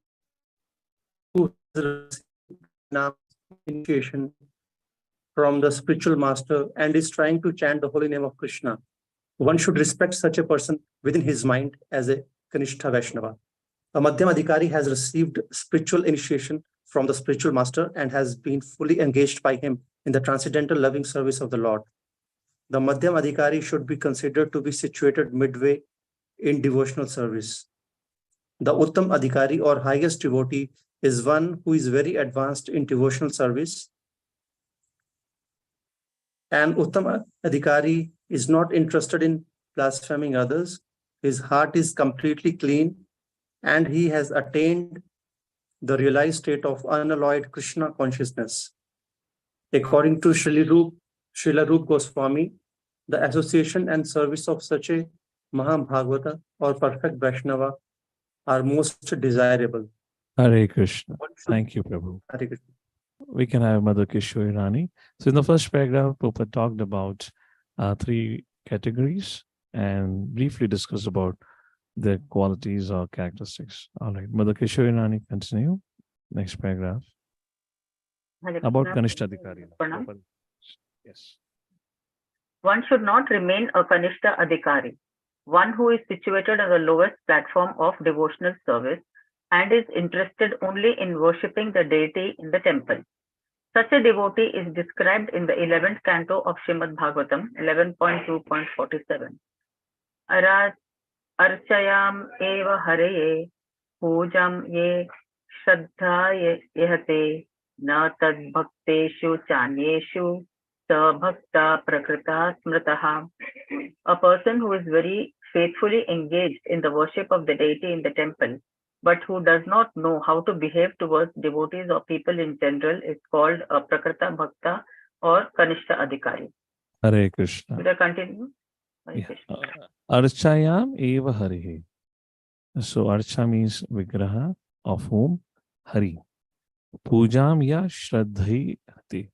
who has received initiation from the spiritual master and is trying to chant the holy name of Krishna. One should respect such a person within his mind as a Kanishtha Vaishnava. A Madhyamadhikari has received spiritual initiation from the spiritual master and has been fully engaged by him in the transcendental loving service of the Lord. The Madhyamadhikari should be considered to be situated midway in devotional service. The Uttam Adhikari or highest devotee is one who is very advanced in devotional service. And Uttam Adhikari is not interested in blaspheming others. His heart is completely clean and he has attained the realized state of unalloyed Krishna consciousness. According to Srila Rupa Gosvami, the association and service of such a Mahabhagavata or perfect Vaishnava are most desirable. Hare Krishna. Thank you, Prabhu. Hare Krishna. We can have Mother Kishori Rani. So in the first paragraph, Prabhupada talked about 3 categories and briefly discussed about their qualities or characteristics. All right, Mother Kishori Rani, continue. Next paragraph. About Kanishtadhikari. Yes. One should not remain a Kanishta Adhikari, one who is situated on the lowest platform of devotional service and is interested only in worshipping the deity in the temple. Such a devotee is described in the 11th canto of Srimad Bhagavatam 11.2.47. Archayam eva hareye pujam ye shraddha yehate na tad bhakteshu chanyeshu sa bhakta prakrita smritaha. A person who is very faithfully engaged in the worship of the deity in the temple, but who does not know how to behave towards devotees or people in general, is called a Prakrita Bhakta or Kanishta Adhikari. Hare Krishna. Should I continue? Yeah. Archayam eva Harihi. So Archa means Vigraha, of whom? Hari. Pujam ya Shraddhai hati.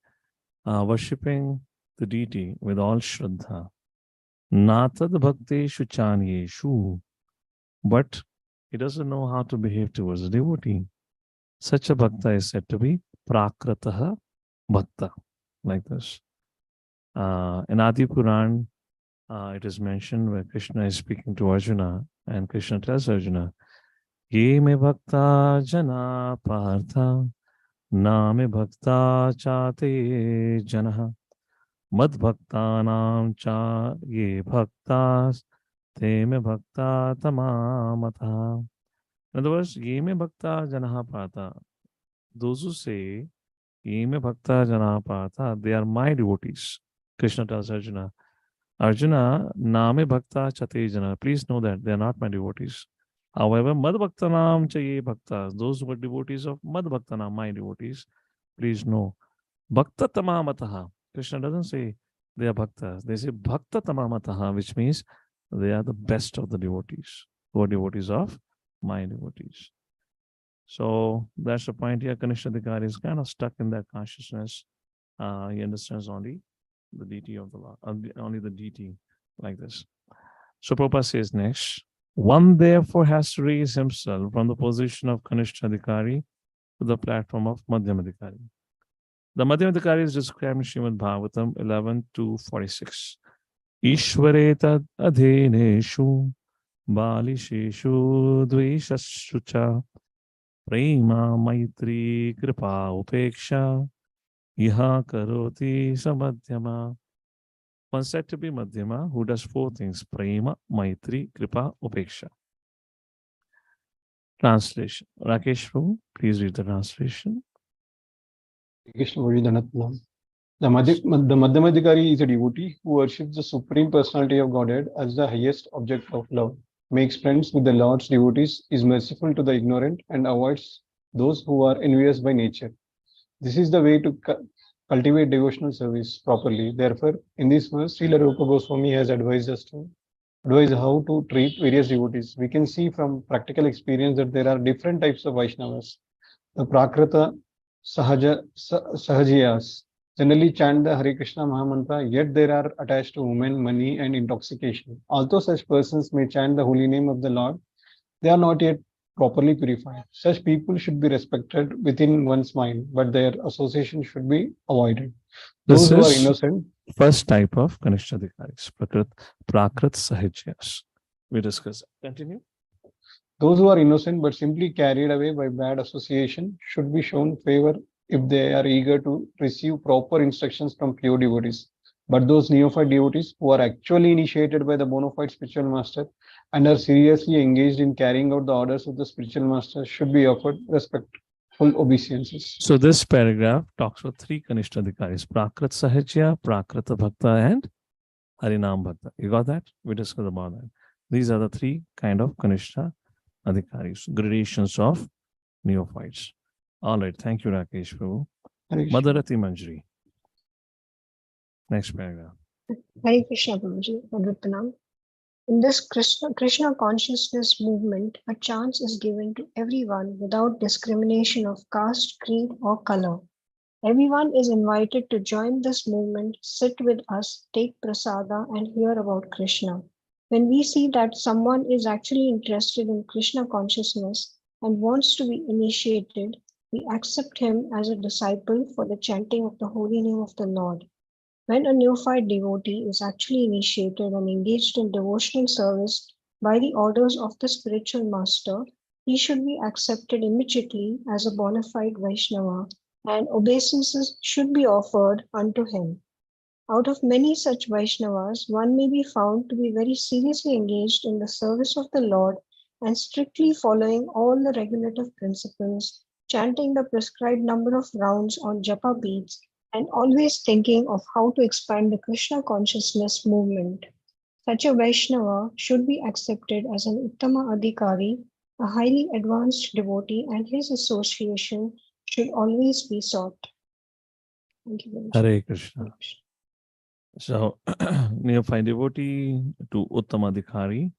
Worshipping the deity with all Shraddha. Natad Bhakteshu Chanyeshu. But he doesn't know how to behave towards the devotee. Such a Bhakta is said to be Prakrataha Bhakta. Like this. In Adi Puran, it is mentioned where Krishna is speaking to Arjuna, and Krishna tells Arjuna, Ye me bhakta jana partha, na me bhakta chate janaha, mad bhakta nam cha ye bhaktas, te me bhakta tamamata. In other words, Ye me bhakta janaha partha. Those who say, Ye me bhakta janaha partha, they are my devotees. Krishna tells Arjuna, Arjuna, Name Bhakta Chate Jana. Please know that they are not my devotees. However, Mad Bhaktanam Chaye Bhaktas, those who are devotees of Mad Bhaktanam, my devotees, please know. Bhakta Tamamataha. Krishna doesn't say they are Bhaktas. They say Bhakta Tamamataha, which means they are the best of the devotees, who are devotees of my devotees. So that's the point here. Kanishta Adhikari is kind of stuck in that consciousness. He understands only the deity of the Lord, only the deity, like this. So Prabhupada says next, one therefore has to raise himself from the position of Kanishta Adhikari to the platform of Madhyam Adhikari. The Madhyam Adhikari is described in Srimad Bhagavatam 11:2-46. Ishvare tad adheneshu balisheshu dveshashucha prema maitri kripa upeksha Iha karoti samadhyama. One said to be Madhyama, who does four things: Prema, Maitri, Kripa, Upeksha. Translation. Rakesh Prabhu, please read the translation. The Madhyamadhikari is a devotee who worships the Supreme Personality of Godhead as the highest object of love, makes friends with the Lord's devotees, is merciful to the ignorant, and avoids those who are envious by nature. This is the way to cultivate devotional service properly. Therefore, in this verse, Srila Rupa Gosvami has advised us to advise how to treat various devotees. We can see from practical experience that there are different types of Vaishnavas. The Prakrita Sahajiyas generally chant the Hare Krishna Mahamantra, yet they are attached to women, money, and intoxication. Although such persons may chant the holy name of the Lord, they are not yet properly purified. Such people should be respected within one's mind, but their association should be avoided. Those who are innocent. First type of Kanishta Adhikaris, Prakrit Sahajyas. We discuss. Continue. Those who are innocent but simply carried away by bad association should be shown favor if they are eager to receive proper instructions from pure devotees. But those neophyte devotees who are actually initiated by the bona fide spiritual master and are seriously engaged in carrying out the orders of the spiritual master should be offered respectful obeisances. So this paragraph talks about three Kanishta Adhikaris: Prakrit Sahajya, Prakrita Bhakta, and Harinam Bhakta. You got that? We discussed about that. These are the three kind of Kanishta Adhikaris, gradations of neophytes. All right. Thank you, Rakesh Prabhu. Madharati Manjari. Next paragraph. Hare Krishna Prabhuji, Advittanam. In this Krishna consciousness movement, a chance is given to everyone without discrimination of caste, creed, or color. Everyone is invited to join this movement, sit with us, take prasada, and hear about Krishna. When we see that someone is actually interested in Krishna consciousness and wants to be initiated, we accept him as a disciple for the chanting of the holy name of the Lord. When a neophyte devotee is actually initiated and engaged in devotional service by the orders of the spiritual master, he should be accepted immediately as a bona fide Vaishnava, and obeisances should be offered unto him. Out of many such Vaishnavas, one may be found to be very seriously engaged in the service of the Lord and strictly following all the regulative principles, chanting the prescribed number of rounds on japa beads, and always thinking of how to expand the Krishna consciousness movement. Such a Vaishnava should be accepted as an Uttama Adhikari, a highly advanced devotee, and his association should always be sought. Thank you very much. Hare Krishna. So, neophyte devotee to Uttamadhikari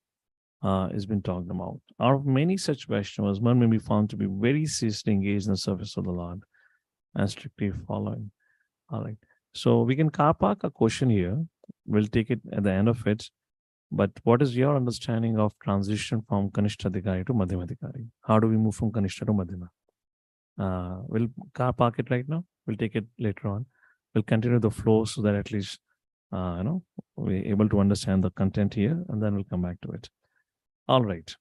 has been talked about. Out of many such Vaishnavas, one may be found to be very seriously engaged in the service of the Lord and strictly following. All right. So, we can car park a question here. We'll take it at the end of it. But what is your understanding of transition from Kanishta Adhikari to Madhyama Adhikari? How do we move from Kanishta to Madhyama? We'll car park it right now. We'll take it later on. We'll continue the flow so that at least we're able to understand the content here, and then we'll come back to it. All right.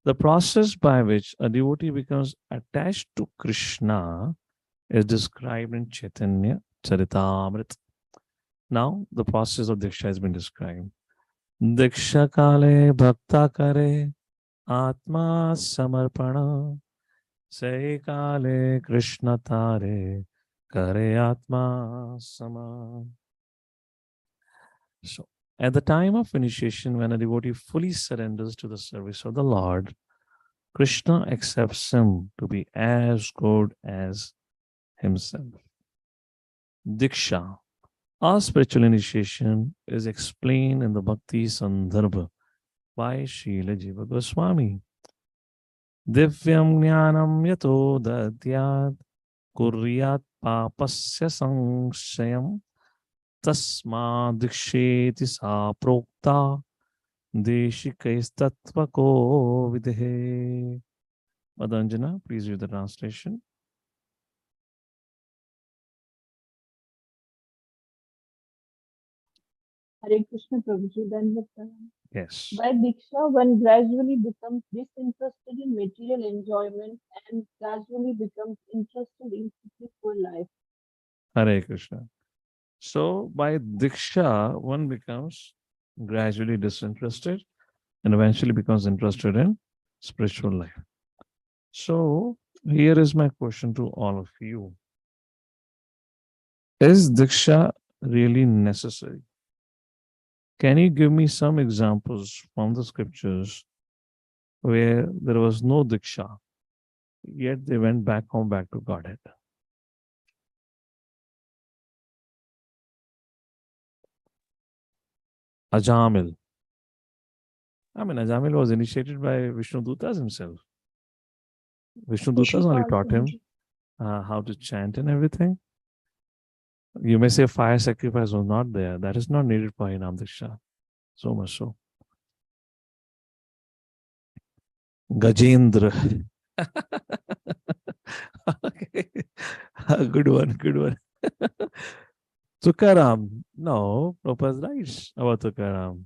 The process by which a devotee becomes attached to Krishna is described in Chaitanya Charitamrita. Now, the process of Diksha has been described. Diksha kale bhakta kare atma samarpana se kale Krishna tare kare atma sama. So, at the time of initiation, when a devotee fully surrenders to the service of the Lord, Krishna accepts him to be as good as himself. Diksha, our spiritual initiation, is explained in the Bhakti Sandarbha by Srila Rupa Gosvami. Divyam jnanam yato dadyat kuryat papasya sanshayam tasma diksheti sa prokta deshikaistattvako videhe. Madanjana, please read the translation. Hare Krishna Prabhuji, then yes. By Diksha, one gradually becomes disinterested in material enjoyment and gradually becomes interested in spiritual life. Hare Krishna. So by Diksha, one becomes gradually disinterested and eventually becomes interested in spiritual life. So here is my question to all of you. Is Diksha really necessary? Can you give me some examples from the scriptures where there was no Diksha, yet they went back home, back to Godhead? Ajamil. Ajamil was initiated by Vishnu Dutas himself. Vishnu Dutas only taught him how to chant and everything. You may say fire sacrifice was not there. That is not needed for Harinam Diksha. So much so. Gajendra. Okay. Good one, good one. Tukaram. No, Prabhupada's right about Tukaram.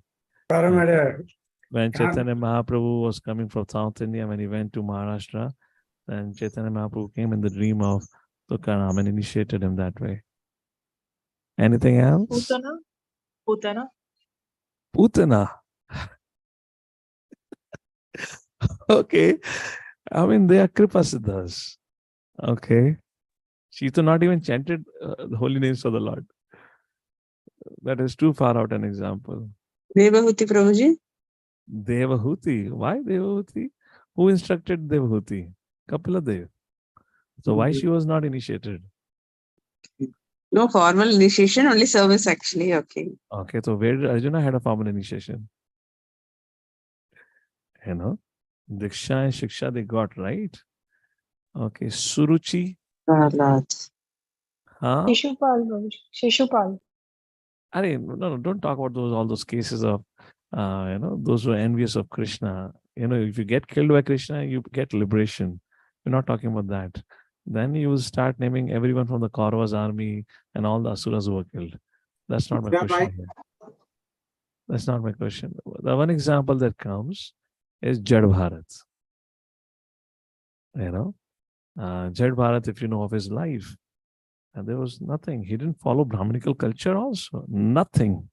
When Chaitanya Mahaprabhu was coming from South India, when he went to Maharashtra, then Chaitanya Mahaprabhu came in the dream of Tukaram and initiated him that way. Anything else? Putana. Putana. Putana. Okay. They are Kripasiddhas. Okay. She not even chanted the holy names of the Lord. That is too far out an example. Devahuti Prabhuji? Devahuti. Why Devahuti? Who instructed Devahuti? Kapila Dev. So why she was not initiated? No formal initiation, only service actually. Okay. Okay, so where did Arjuna had a formal initiation? Diksha and Shiksha they got, right? Okay, Suruchi. Shishupal. Shishupal. No, don't talk about all those cases of, those who are envious of Krishna. If you get killed by Krishna, you get liberation. We're not talking about that. Then you will start naming everyone from the Kauravas army and all the Asuras who were killed. That's not my question here. That's not my question. The one example that comes is Jad Bharat. You know, Jad Bharat, if you know of his life, and there was nothing. He didn't follow Brahminical culture also. Nothing.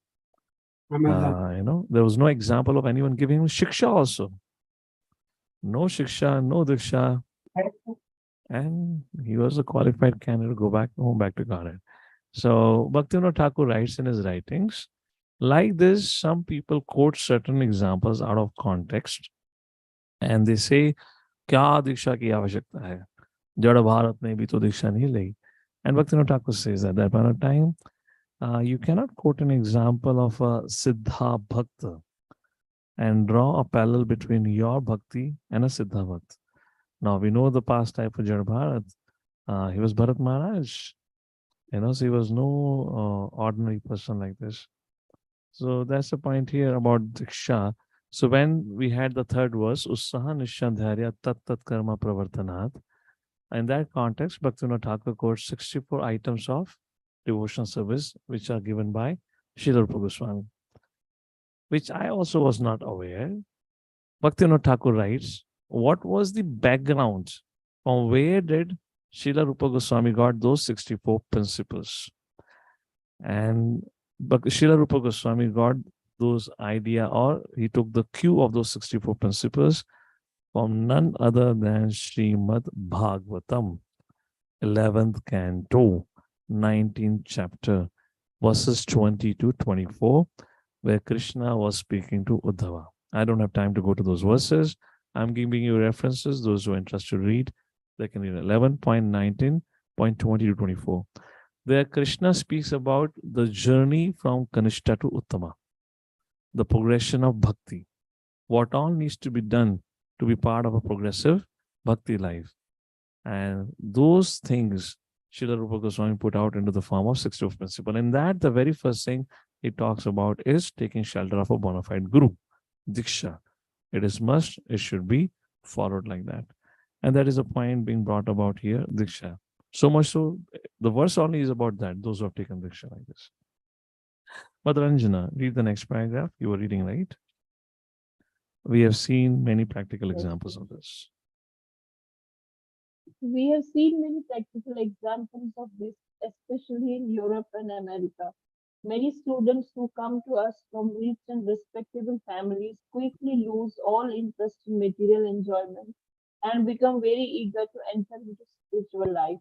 You know, there was no example of anyone giving him shiksha also. No shiksha, no diksha. And he was a qualified candidate to go back home, back to Godhead. So Bhaktivinoda Ṭhākura writes in his writings, like this, some people quote certain examples out of context and they say, kya diksha ki avashyakta hai? Jada Bharat mein bhi to diksha nahi li. And Bhaktivinoda Ṭhākura says at that point of time, you cannot quote an example of a Siddha Bhakta and draw a parallel between your bhakti and a Siddha Bhakta. Now we know the past type of Jada Bharat. He was Bharat Maharaj. You know, so he was no ordinary person like this. So that's the point here about Diksha. So when we had the third verse, Ussaha Nishadharya Tat Tat Karma Pravartanat, in that context, Bhaktivinoda Ṭhākura quotes 64 items of devotional service which are given by Srila Rupa Gosvami, which I also was not aware. Bhaktivinoda Ṭhākura writes, what was the background? From where did Srila Rupa Gosvami got those 64 principles? And Srila Rupa Goswami got those idea, or he took the cue of those 64 principles from none other than Srimad Bhagavatam, 11th canto, 19th chapter, verses 20 to 24, where Krishna was speaking to Uddhava. I don't have time to go to those verses. I'm giving you references. Those who are interested to read, they can read 11.19.20 to 24. Where Krishna speaks about the journey from Kanishta to Uttama, the progression of bhakti, what all needs to be done to be part of a progressive bhakti life. And those things Srila Rupa Goswami put out into the form of 64 principles. In that, the very first thing he talks about is taking shelter of a bona fide guru, Diksha. It is must, it should be followed like that. And that is a point being brought about here, Diksha. So much so, the verse only is about that, those who have taken Diksha like this. Madharanjana, read the next paragraph. You were reading, right? We have seen many practical examples of this. We have seen many practical examples of this, especially in Europe and America. Many students who come to us from rich and respectable families quickly lose all interest in material enjoyment and become very eager to enter into spiritual life.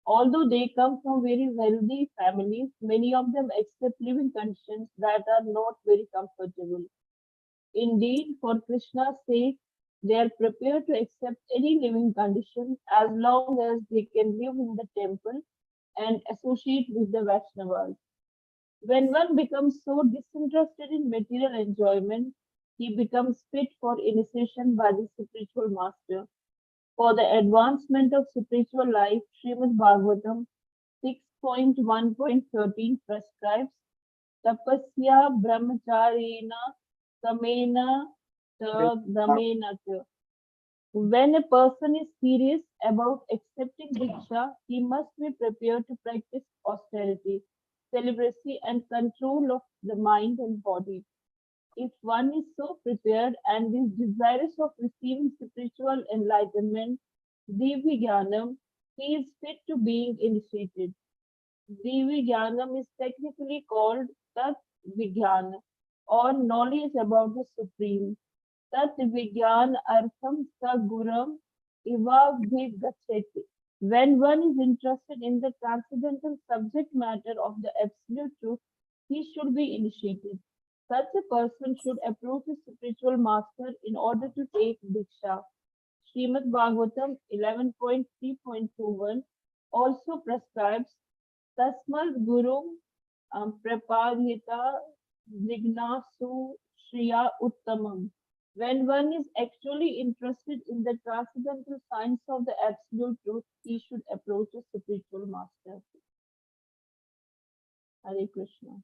Although they come from very wealthy families, many of them accept living conditions that are not very comfortable. Indeed, for Krishna's sake, they are prepared to accept any living condition as long as they can live in the temple and associate with the Vaishnavas. When one becomes so disinterested in material enjoyment, he becomes fit for initiation by the spiritual master. For the advancement of spiritual life, Srimad Bhagavatam 6.1.13 prescribes tapasya brahmacharena samena damena. When a person is serious about accepting Diksha, he must be prepared to practice austerity, celibacy, and control of the mind and body. If one is so prepared and is desirous of receiving spiritual enlightenment, Divya Jnanam, he is fit to being initiated. Divya Jnanam is technically called Tat Vijnana, or knowledge about the Supreme. Tat Vijnana Artham Sa Guram Iva Bhigacheti. When one is interested in the transcendental subject matter of the absolute truth, he should be initiated. Such a person should approach a spiritual master in order to take Diksha. Srimad Bhagavatam 11.3.21 also prescribes Tasmad Gurum Prapadyata Jignasu Shriya Uttamam. When one is actually interested in the transcendental science of the absolute truth, he should approach a spiritual master. Hare Krishna.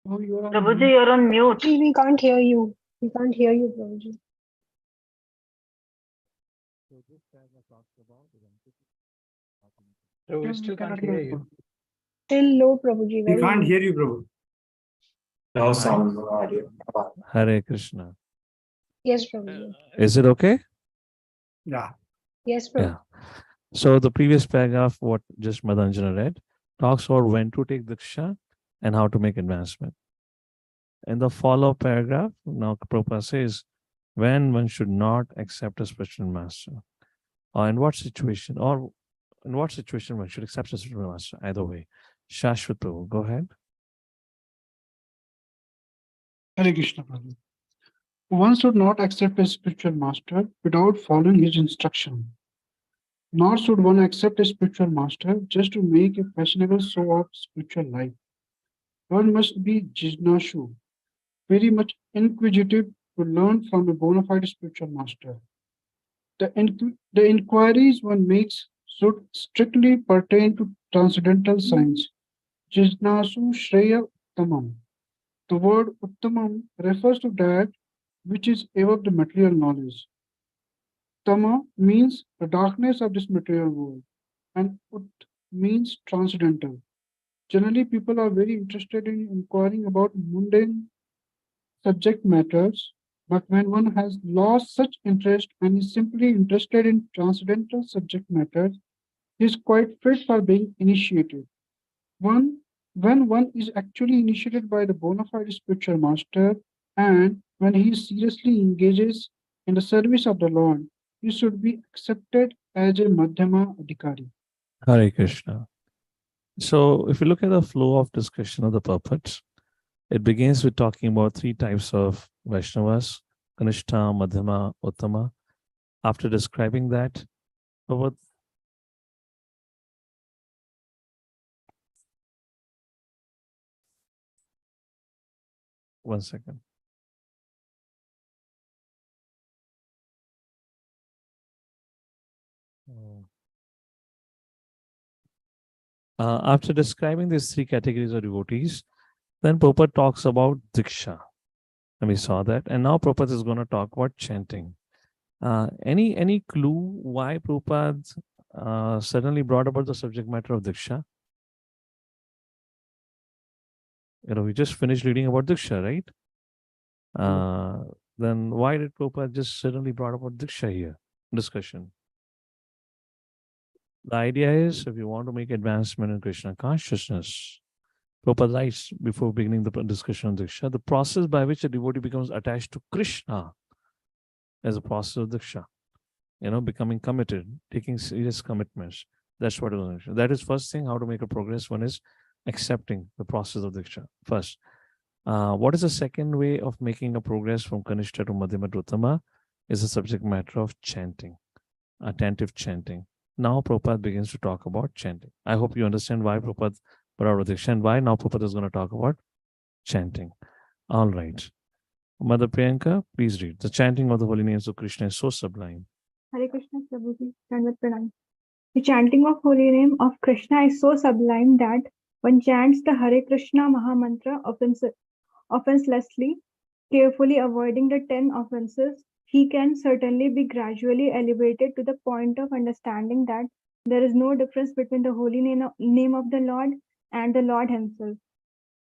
Prabhuji, you're on mute. We can't hear you. We can't hear you, Prabhuji. So we still can't hear you. Still low, Prabhuji. We Very can't low. hear you, Prabhu. No sound, no audio. Hare Krishna. Yes, Prabhuji. Is it okay? Yeah. Yes, Prabhu. Yeah. So the previous paragraph, what just Madanjana read, talks about when to take Diksha and how to make advancement. In the follow paragraph, now Prabhupada says when one should not accept a spiritual master, or in what situation one should accept a spiritual master. Either way. Shashwat Prabhu, go ahead. Hare Krishna, Prabhu. One should not accept a spiritual master without following his instruction. Nor should one accept a spiritual master just to make a fashionable show of spiritual life. One must be jijnashu, very much inquisitive to learn from a bona fide spiritual master. The inquiries one makes should strictly pertain to transcendental science. Jijnasu Shreya Uttamam. The word Uttamam refers to that which is above the material knowledge. Tama means the darkness of this material world, and Ut means transcendental. Generally, people are very interested in inquiring about mundane subject matters, but when one has lost such interest and is simply interested in transcendental subject matters, he is quite fit for being initiated. When one is actually initiated by the bona fide spiritual master, and when he seriously engages in the service of the Lord, he should be accepted as a Madhyama Adhikari. Hare Krishna. So if you look at the flow of discussion of the purport, it begins with talking about three types of Vaishnavas, Kanishta, Madhyama, Uttama. After describing that, about one second. After describing these three categories of devotees, then Prabhupada talks about Diksha. And we saw that. And now Prabhupada is going to talk about chanting. Any clue why Prabhupada suddenly brought about the subject matter of Diksha? We just finished reading about Diksha, right? Then why did Prabhupada just suddenly brought about Diksha here? Discussion. The idea is, if you want to make advancement in Krishna consciousness, Prabhupada writes before beginning the discussion on Diksha, the process by which a devotee becomes attached to Krishna as a process of Diksha, becoming committed, taking serious commitments. That's what it is. That is first thing, how to make a progress. One is accepting the process of Diksha first. What is the second way of making a progress from Kanishta to Madhyama to Uttama is the subject matter of chanting, attentive chanting. Now Prabhupada begins to talk about chanting. I hope you understand why Prabhupada brought out Diksha and why now Prabhupada is going to talk about chanting. All right. Mother Priyanka, please read. The chanting of the holy names of Krishna is so sublime. Hare Krishna, Prabhuji. Dandavat Pranam. The chanting of holy name of Krishna is so sublime that one chants the Hare Krishna Mahamantra offenselessly, carefully avoiding the 10 offenses. He can certainly be gradually elevated to the point of understanding that there is no difference between the holy name of the Lord and the Lord himself.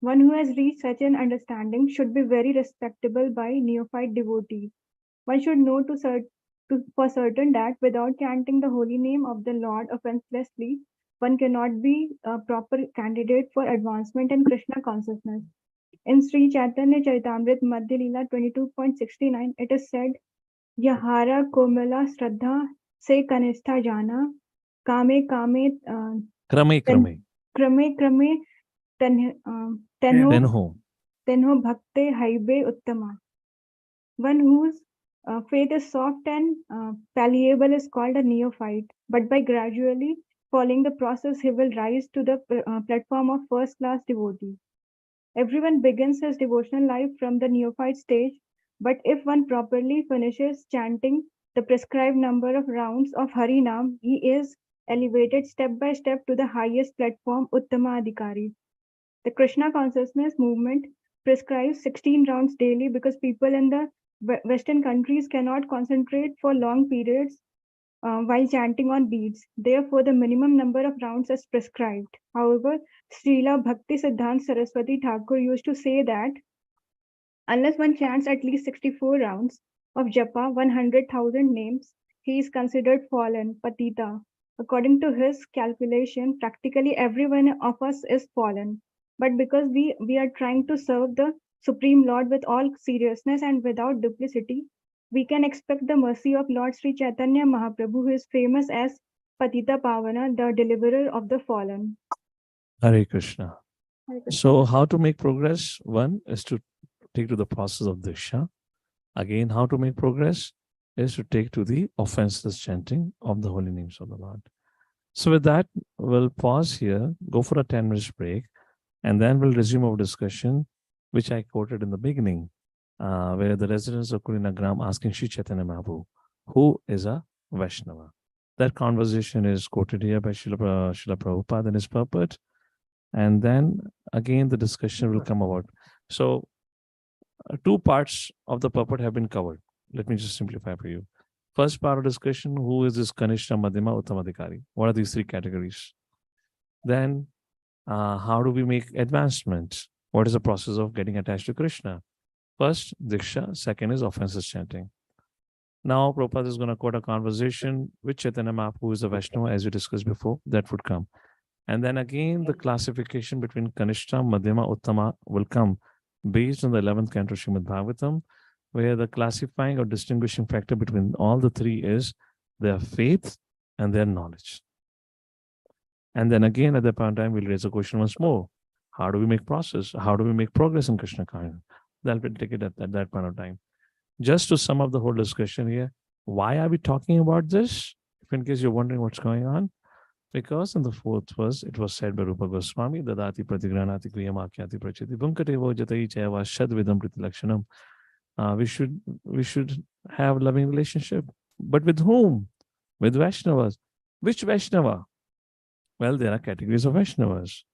One who has reached such an understanding should be very respectable by neophyte devotees. One should know for certain that without chanting the holy name of the Lord offenselessly, one cannot be a proper candidate for advancement in Krishna consciousness. In Sri Chaitanya Charitamrita Madhya Leela 22.69, it is said, Yahara Komala Shraddha Se Kanistha Jana Kame Krame Tenho Bhakte Haibe Uttama. One whose faith is soft and palliable is called a neophyte, but by gradually following the process, he will rise to the platform of first-class devotee. Everyone begins his devotional life from the neophyte stage, but if one properly finishes chanting the prescribed number of rounds of Harinam, he is elevated step by step to the highest platform, Uttama Adhikari. The Krishna consciousness movement prescribes 16 rounds daily because people in the Western countries cannot concentrate for long periods while chanting on beads. Therefore, the minimum number of rounds is prescribed. However, Śrīla Bhaktivinoda Ṭhākura used to say that unless one chants at least 64 rounds of japa, 100,000 names, he is considered fallen, patita. According to his calculation, practically every one of us is fallen. But because we are trying to serve the Supreme Lord with all seriousness and without duplicity, we can expect the mercy of Lord Sri Chaitanya Mahaprabhu, who is famous as Patita Pavana, the deliverer of the fallen. Hare Krishna. So how to make progress? One is to take to the process of Diksha. Again, how to make progress is to take to the offenseless chanting of the holy names of the Lord. So with that, we'll pause here, go for a 10-minute break, and then we'll resume our discussion, which I quoted in the beginning, where the residents of Kurinagram asking Sri Chaitanya Mahaprabhu, who is a Vaishnava? That conversation is quoted here by Śrīla Prabhupada in his purport. And then again, the discussion will come about. So two parts of the purport have been covered. Let me just simplify for you. First part of discussion, who is this Kanishta, Madhyama, Uttamadhikari? What are these three categories? Then, how do we make advancement? What is the process of getting attached to Krishna? First, Diksha. Second is offenses chanting. Now, Prabhupada is going to quote a conversation with Chaitanya Mahaprabhu, who is a Vaishnava, as we discussed before. That would come. And then again, the classification between Kanishta, Madhyama, Uttama will come based on the 11th canto Srimad Bhagavatam, where the classifying or distinguishing factor between all the three is their faith and their knowledge. And then again, at that point in time, we'll raise a question once more. How do we make process? How do we make progress in Krishna consciousness? That'll be taken at that point of time. Just to sum up the whole discussion here, why are we talking about this? If in case you're wondering what's going on, because in the fourth verse, it was said by Rupa Gosvami, Dadati Pratigranati Kriyamakyati Prachiti Bunkatevo Jatai Chayava Shadvidam Pritilakshanam. We should have a loving relationship. But with whom? With Vaishnavas. Which Vaishnava? Well, there are categories of Vaishnavas.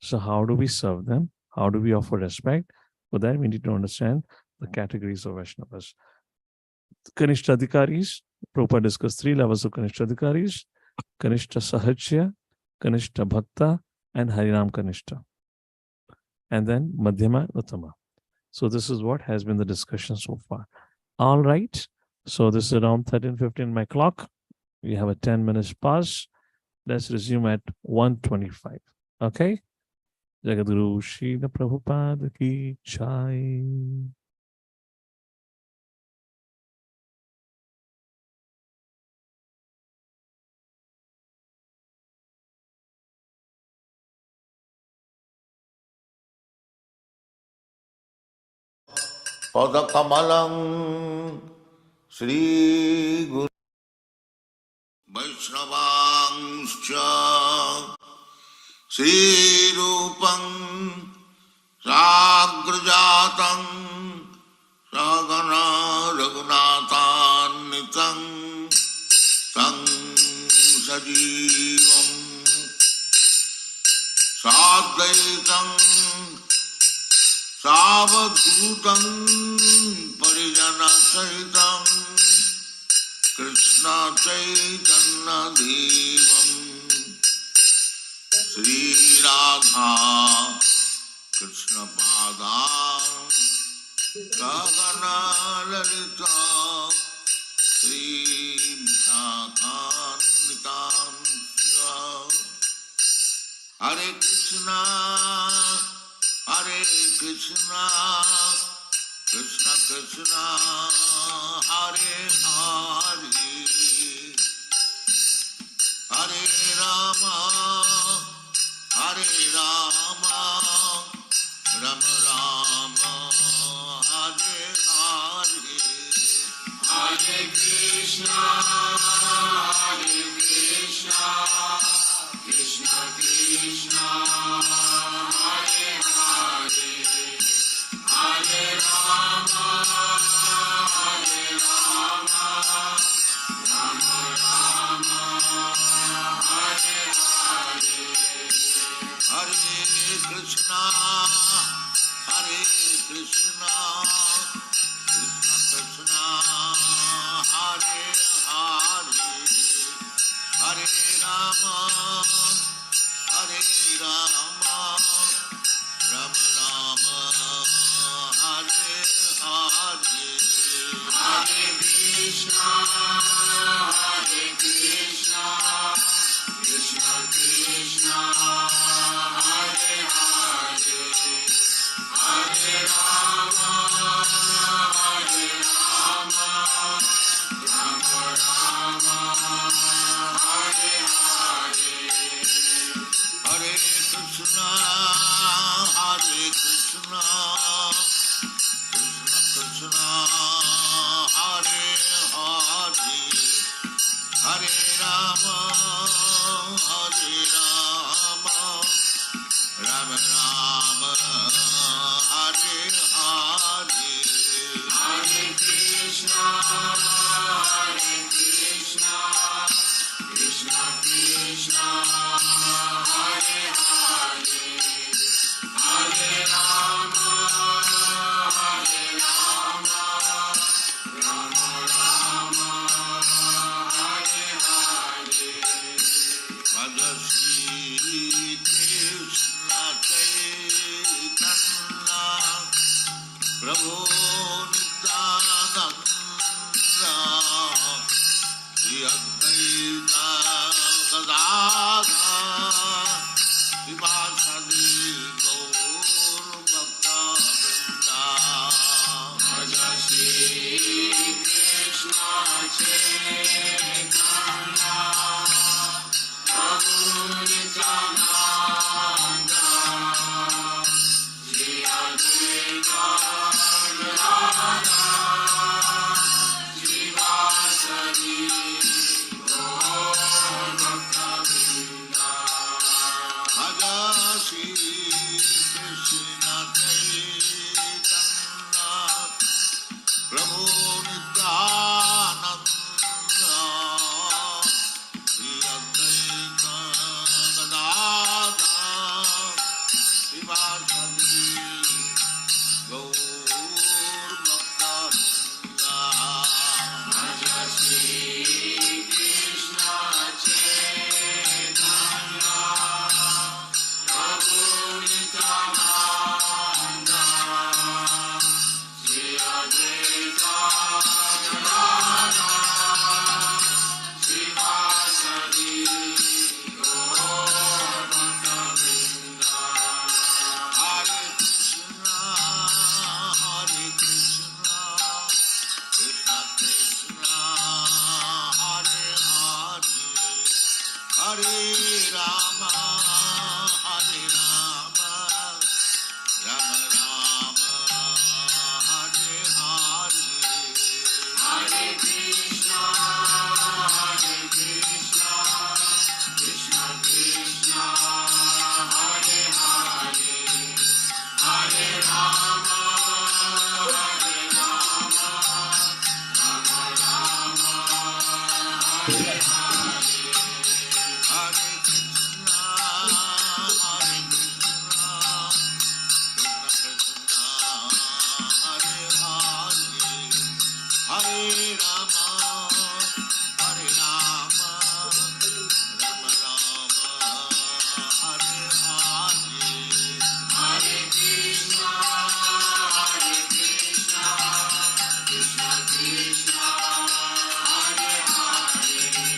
So how do we serve them? How do we offer respect? For that, we need to understand the categories of Vaishnavas. Kanishta Adhikaris, Prabhupada discussed 3 levels of Kanishta Adhikaris: Kanishta Sahajya, Kanishta Bhakta, and Harinam Kanishta. And then Madhyama, Uttama. So this is what has been the discussion so far. All right. So this is around 13:15 my clock. We have a 10 minutes pause. Let's resume at 1:25. Okay. Jagadguru Śrīla Prabhupada ki jai. Padakamalam Sri Guru Vaishnavangscha Sri Rupam Sagrajatam Sagana Raghunatanitam Sang Sajivam Sadvaitam Savadhutam Parijana Sahitam Krishna Chaitanya Devam Sri Radha Krishna Padam Gagana Lalita Sri Visakhanitam Hare Krishna Hare Krishna, Krishna Krishna, Hare Hare, Hare Rama, Hare Rama, Rama Rama, Hare Hare, Hare Krishna, Hare Krishna, Krishna Krishna, Hare Hare, Hare Rama, Hare Rama, Rama Rama, Hare Hare, Hare Krishna, Hare Krishna, Krishna Krishna, Hare Hare, Hare Rama, Hare Rama, Rama Rama, Hare Hare, Hare Krishna, Krishna Krishna, Hare Hare, Hare Rama, Rama Rama, Hare Hare, Hare Krishna, Krishna Krishna, Hare Hare, Hare Rama, Rama Rama, Hare Hare, Hare Krishna, Krishna Krishna, Hare Hare, Hare Rama, Rama Rama, Hare Hare, Bhagavad Krishna Chaitanya, Prabhu Nityananda, Shri Advaita Gadadhara, Srivasadi Gaur Bhaktivinoda Ṭhākura. Shri Krishna Chaitanya, Prabhu Nityananda, Shri Advaita Gadadhara, Srivasadi Gaur Bhaktivinoda. Bhaja Shri Krishna Chaitanya, Prabhu Nityananda, Shri Advaita Gadadhara, Srivasadi Gaur Bhaktivinoda. Bhaja Shri Krishna Chaitanya, Prabhu Nityananda, Shri Advaita Gadadhara, Srivasadi Gaur Bhaktivinoda. Hare Krishna, Krishna Krishna, Hare Hare, Hare Rama, Rama Rama, Hare Hare, Hare Krishna, Krishna Krishna, Hare Hare, Hare Rama, Rama Rama, Hare Hare, Hare Krishna, Krishna Krishna, Hare Hare, Hare Rama, Rama Rama, Hare Hare, Hare Krishna, Krishna Krishna, Hare Hare,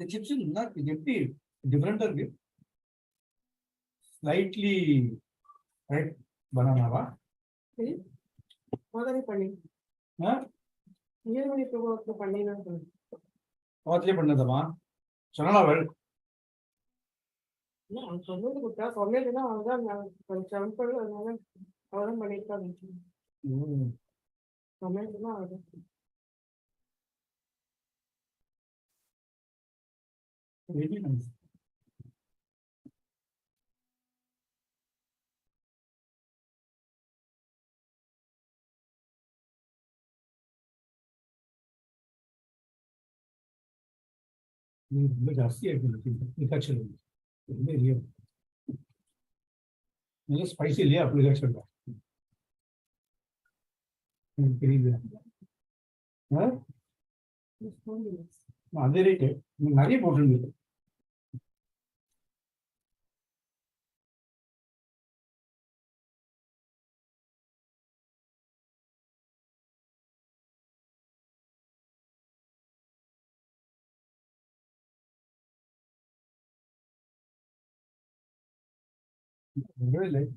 The chips will not be different or slightly right banana va modali panni ha nearly provoke the panni na modali pannadama sonala vel no சொன்னது குட்டா சொன்னதுனா அதான் கொஞ்சம் அதனால அவரும் பண்ணிட்டாங்க சொன்னதுனா அது really nice. ரொம்ப ஜாஸ்தியா இருக்கு நல்ல ஸ்பைசி இல்லையா அப்ளிகேஷன் தெரியுது அதே ரேட்டு நிறைய போட்டுருக்கு Really?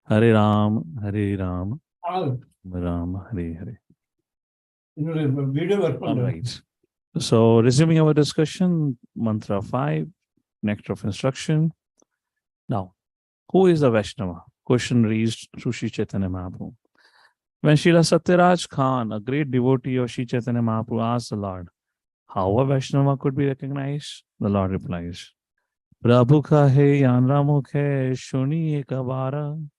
Hare Ram, Hare Ram, Ram Hare Hare. All right. So, resuming our discussion, Mantra 5, Nectar of Instruction. Now, who is a Vaishnava? Question raised through Sri Chaitanya Mahaprabhu. When Srila Satyaraj Khan, a great devotee of Sri Chaitanya Mahaprabhu, asked the Lord how a Vaishnava could be recognized, the Lord replies, Prabhu kahe yanra mukhe shuni ekabara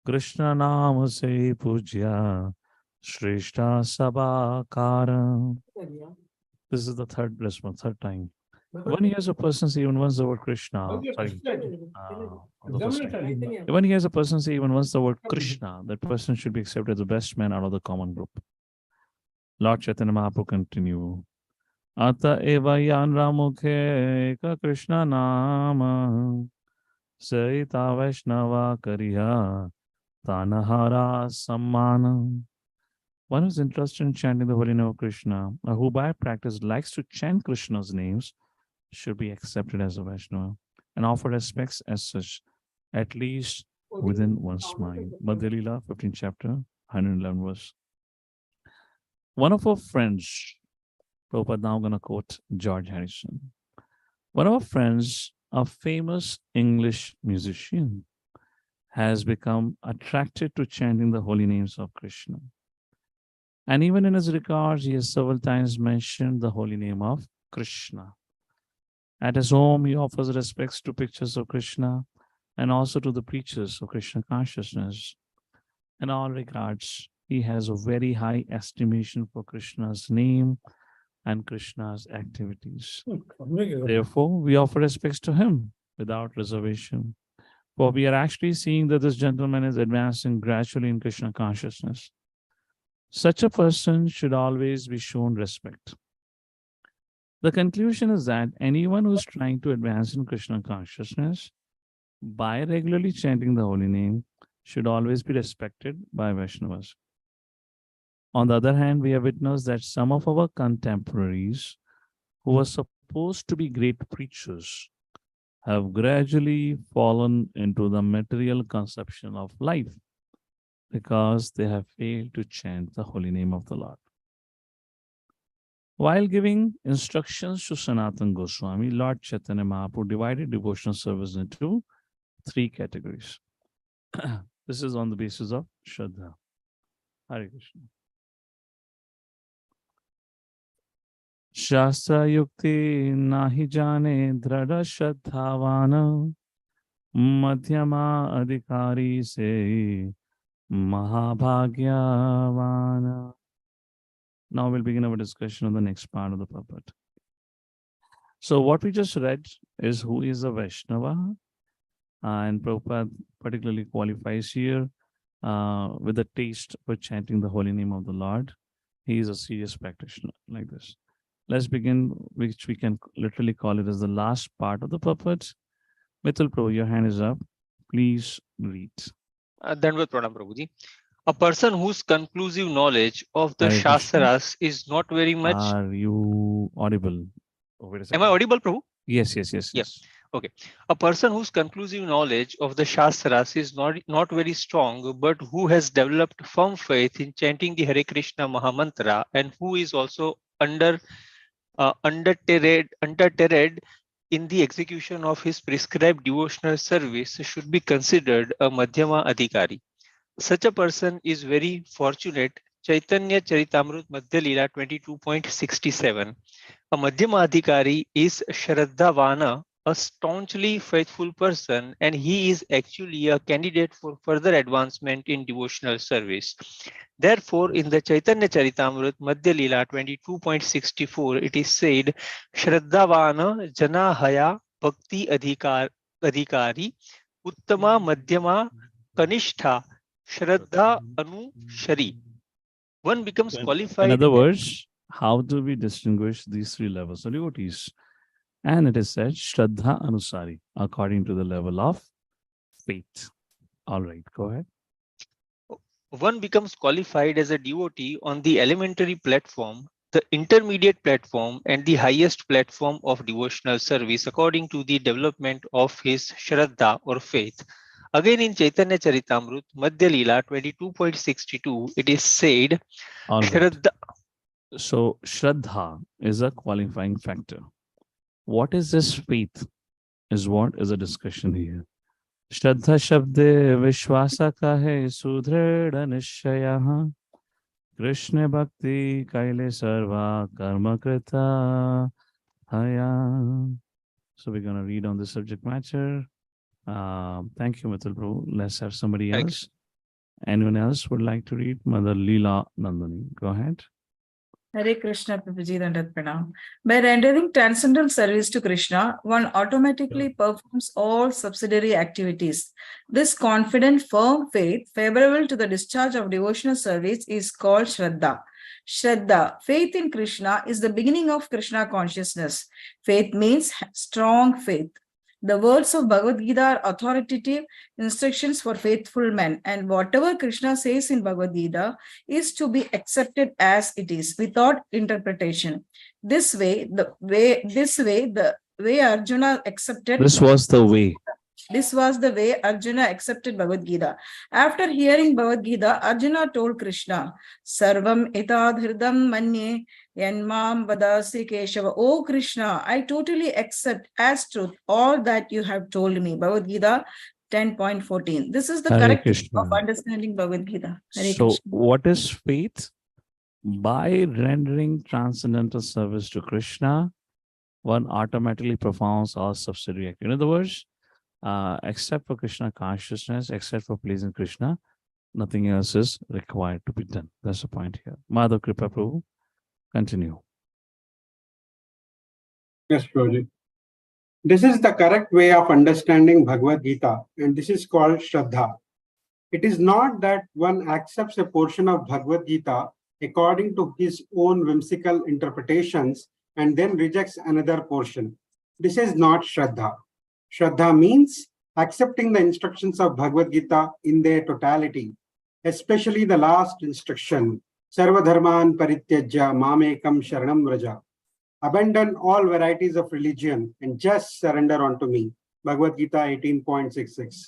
Krishna nama se pujya Shrishta sabakara. This is the third time. When he hears a person say even once the word Krishna, when he hears a person say even once the word Krishna, that person should be accepted as the best man out of the common group. Lord Chaitanya Mahaprabhu continue. Ata eva yanra mukhe eka Krishna nama Sarita Vaishnava kariha tanahara sammana. One who is interested in chanting the holy name of Krishna, or who by practice likes to chant Krishna's names, should be accepted as a Vaishnava and offer respects as such, at least within one's mind. Madhya Leela, 15th chapter, 111 verse. One of our friends, Prabhupada now going to quote George Harrison. One of our friends, a famous English musician, has become attracted to chanting the holy names of Krishna. And even in his records, he has several times mentioned the holy name of Krishna. At his home, he offers respects to pictures of Krishna and also to the preachers of Krishna consciousness. In all regards, he has a very high estimation for Krishna's name and Krishna's activities. Therefore, we offer respects to him without reservation. For we are actually seeing that this gentleman is advancing gradually in Krishna consciousness. Such a person should always be shown respect. The conclusion is that anyone who is trying to advance in Krishna consciousness by regularly chanting the holy name should always be respected by Vaishnavas. On the other hand, we have witnessed that some of our contemporaries who were supposed to be great preachers have gradually fallen into the material conception of life because they have failed to chant the holy name of the Lord. While giving instructions to Sanatana Goswami, Lord Chaitanya Mahaprabhu divided devotional service into 3 categories. This is on the basis of Shraddha. Hare Krishna. Shastra yukti nahi jane dhrada shraddhavana madhyama adhikari se mahabhagyavana. Now we'll begin our discussion on the next part of the purport. So what we just read is who is a Vaishnava, and Prabhupada particularly qualifies here with a taste for chanting the holy name of the Lord. He is a serious practitioner like this. Let's begin, which we can literally call it as the last part of the purport. Mithil Prabhu, your hand is up. Please read. Dandvat Pranam Prabhuji. A person whose conclusive knowledge of the Hare Krishna. Shastras is not very much. Are you audible? Oh, wait a second. Am I audible, Prabhu? Yes. Okay. A person whose conclusive knowledge of the Shastras is not very strong, but who has developed firm faith in chanting the Hare Krishna Mahamantra and who is also undeterred in the execution of his prescribed devotional service should be considered a Madhyama Adhikari. Such a person is very fortunate. Chaitanya Charitamrita Madhya Leela 22.67. A Madhyama Adhikari is Shraddhavana, a staunchly faithful person, and he is actually a candidate for further advancement in devotional service. Therefore, in the Chaitanya Charitamrita Madhya Leela 22.64, it is said, Shraddhavana Jana Haya Bhakti Adhikari Uttama Madhyama Kanishtha Shraddha Anu Shari. One becomes qualified. In other words, how do we distinguish these 3 levels of devotees? And it is said, Shraddha Anusari, according to the level of faith. All right, go ahead. One becomes qualified as a devotee on the elementary platform, the intermediate platform, and the highest platform of devotional service according to the development of his Shraddha or faith. Again, in Chaitanya Charitamrita, Madhya Leela 22.62, it is said, All right. Shraddha. So, Shraddha is a qualifying factor. What is this faith? Is what is a discussion here. Shraddha Shabde Vishwasa Kahe Sudhreda Nishyaha Krishna Bhakti Kaile Sarva Karma Krita Haya. So we're going to read on the subject matter. Thank you, Mithil Prabhu. Let's have somebody else. Anyone else would like to read? Mother Leela Nandani. Go ahead. Hare Krishna, Prabhuji, Dandat Pranam. By rendering transcendental service to Krishna, one automatically performs all subsidiary activities. This confident, firm faith, favorable to the discharge of devotional service, is called Shraddha. Shraddha, faith in Krishna, is the beginning of Krishna consciousness. Faith means strong faith. The words of Bhagavad Gita are authoritative instructions for faithful men, and whatever Krishna says in Bhagavad Gita is to be accepted as it is, without interpretation. This way the way Arjuna accepted. This was the way. This was the way Arjuna accepted Bhagavad Gita. After hearing Bhagavad Gita, Arjuna told Krishna, Sarvam etadhirdam manye yanmam vadasi Keshava. Oh Krishna, I totally accept as truth all that you have told me. Bhagavad Gita 10.14. This is the Hare correct way Krishna. of understanding Bhagavad Gita. Hare So, Krishna. what is faith? By rendering transcendental service to Krishna, one automatically performs all subsidiary activities. In other words, except for Krishna consciousness, except for pleasing Krishna, nothing else is required to be done. That's the point here. Madhav Kripa Prabhu, continue. Yes, Prabhuji. This is the correct way of understanding Bhagavad Gita, and this is called Shraddha. It is not that one accepts a portion of Bhagavad Gita according to his own whimsical interpretations and then rejects another portion. This is not Shraddha. Shraddha means accepting the instructions of Bhagavad Gita in their totality, especially the last instruction, Sarva Dharman Parityajya Mamekam Sharanam Vraja. Abandon all varieties of religion and just surrender unto me. Bhagavad Gita 18.66.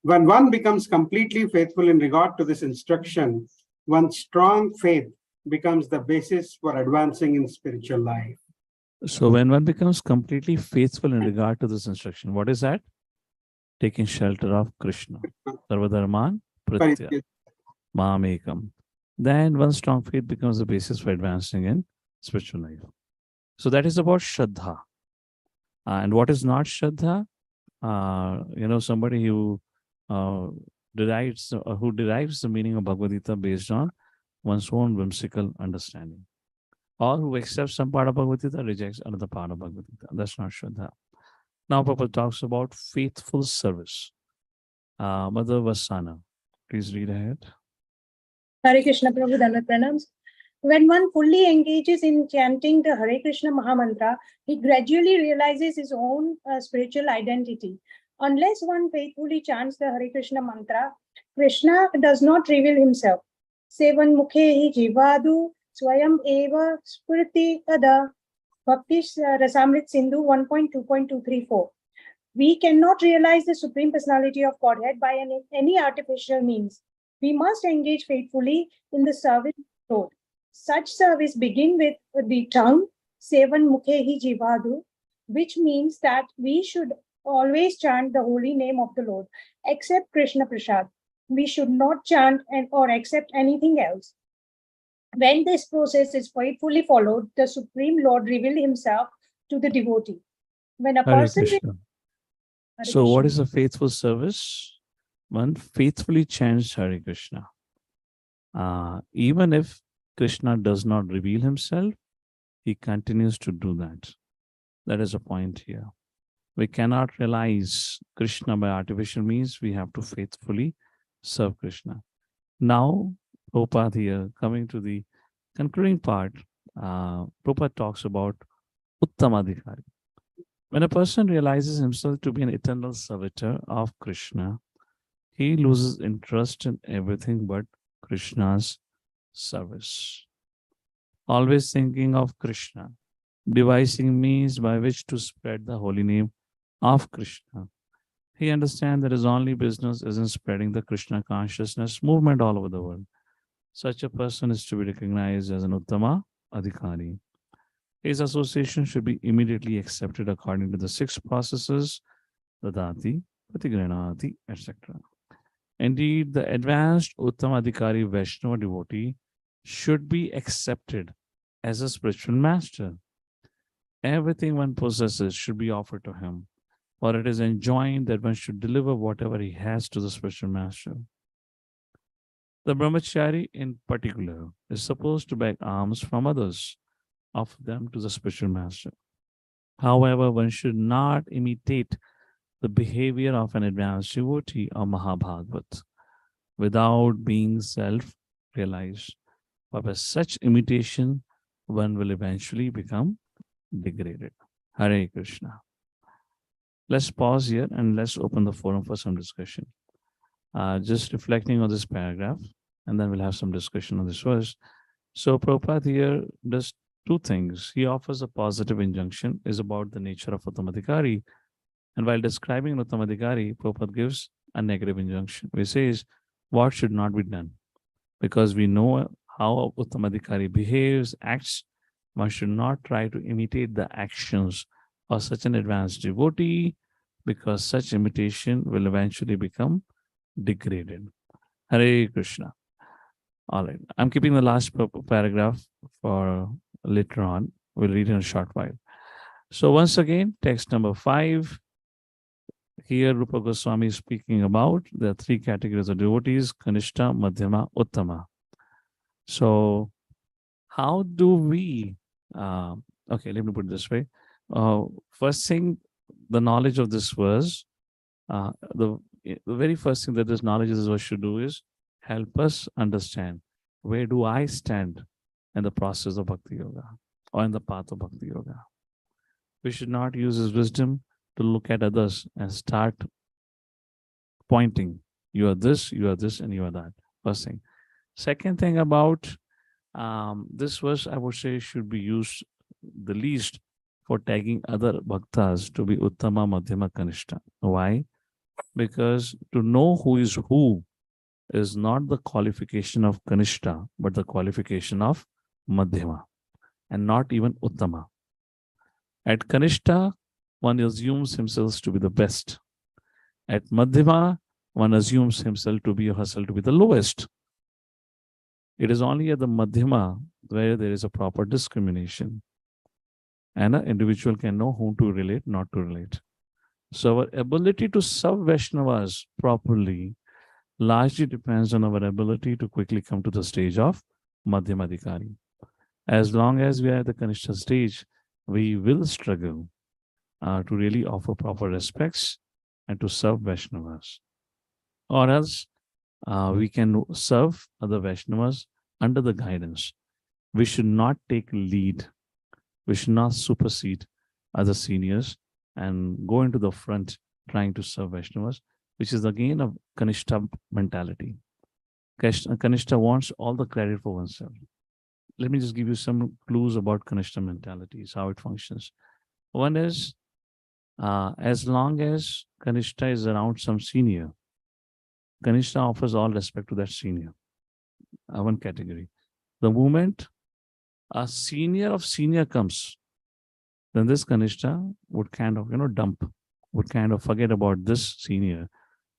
When one becomes completely faithful in regard to this instruction, one's strong faith becomes the basis for advancing in spiritual life. So when one becomes completely faithful in regard to this instruction, what is that? Taking shelter of Krishna. Sarvadharman Pritya Mamekam. Then one strong faith becomes the basis for advancing in spiritual life. So that is about Shraddha. And what is not Shraddha? Somebody who derives the meaning of Bhagavad Gita based on one's own whimsical understanding, or who accepts some part of Bhagavad Gita, rejects another part of Bhagavad Gita. That's not Shraddha. Now Prabhupada talks about faithful service. Mother Vasana, please read ahead. Hare Krishna, Prabhu, Dandat Pranams. When one fully engages in chanting the Hare Krishna Mahamantra, he gradually realizes his own spiritual identity. Unless one faithfully chants the Hare Krishna mantra, Krishna does not reveal himself. Sevan mukhe hi jivadu swayam eva spurti tada. Bhakti Rasamrit Sindhu 1.2.234. We cannot realize the Supreme Personality of Godhead by any artificial means. We must engage faithfully in the service of the Lord. Such service begins with the tongue, Sevan Mukhehi Jivadu, which means that we should always chant the holy name of the Lord, except Krishna Prasad. We should not chant or accept anything else. When this process is faithfully followed, the Supreme Lord reveals himself to the devotee. When a Hare person... Krishna. So what is a faithful service? One faithfully chants Hare Krishna. Even if Krishna does not reveal himself, he continues to do that. That is a point here. We cannot realize Krishna by artificial means. We have to faithfully serve Krishna. Now, Prabhupada here, coming to the concluding part, Prabhupada talks about Uttamadhikari. When a person realizes himself to be an eternal servitor of Krishna, he loses interest in everything but Krishna's service. Always thinking of Krishna, devising means by which to spread the holy name of Krishna. He understands that his only business is in spreading the Krishna consciousness movement all over the world. Such a person is to be recognized as an Uttama Adhikari. His association should be immediately accepted according to the 6 processes, Dadati, Pratigranati, etc. Indeed, the advanced Uttama Adhikari Vaishnava devotee should be accepted as a spiritual master. Everything one possesses should be offered to him, for it is enjoined that one should deliver whatever he has to the spiritual master. The brahmachari in particular is supposed to beg alms from others, offer them to the spiritual master. However, one should not imitate the behavior of an advanced devotee or Mahabhagavat without being self-realized. For by such imitation, one will eventually become degraded. Hare Krishna. Let's pause here and let's open the forum for some discussion. Just reflecting on this paragraph, and then we'll have some discussion on this verse. So Prabhupada here does 2 things. He offers a positive injunction, is about the nature of Uttamadhikari. And while describing Uttamadhikari, Prabhupada gives a negative injunction, which says what should not be done. Because we know how Uttamadhikari behaves, acts, one should not try to imitate the actions of such an advanced devotee, because such imitation will eventually become degraded. Hare Krishna. All right. I'm keeping the last paragraph for later on. We'll read in a short while. So once again, text number 5. Here Rupa Goswami is speaking about the 3 categories of devotees, Kanishta, Madhyama, Uttama. So how do we, okay, let me put it this way. First thing, the knowledge of this verse, the very first thing that this knowledge of this verse should do is help us understand where do I stand in the process of Bhakti Yoga or in the path of Bhakti Yoga. We should not use his wisdom to look at others and start pointing. You are this, and you are that. First thing. Second thing about this verse, I would say, should be used the least for tagging other bhaktas to be Uttama, Madhyama, Kanishta. Why? Because to know who is not the qualification of Kanishta, but the qualification of Madhyama, and not even Uttama. At Kanishta, one assumes himself to be the best. At Madhyama, one assumes himself to be or herself to be the lowest. It is only at the Madhyama where there is a proper discrimination, and an individual can know whom to relate, not to relate. So our ability to serve Vaishnavas properly largely depends on our ability to quickly come to the stage of Madhyamadhikari. As long as we are at the Kanishta stage, we will struggle to really offer proper respects and to serve Vaishnavas. Or else we can serve other Vaishnavas under the guidance. We should not take lead. We should not supersede other seniors and go into the front trying to serve Vaishnavas, which is again a Kanishta mentality. Kanishta wants all the credit for oneself. Let me just give you some clues about Kanishta mentalities, how it functions. One is, as long as Kanishta is around some senior, Kanishta offers all respect to that senior. One category. The moment a senior of senior comes, then this Kanishta would kind of, dump, would kind of forget about this senior,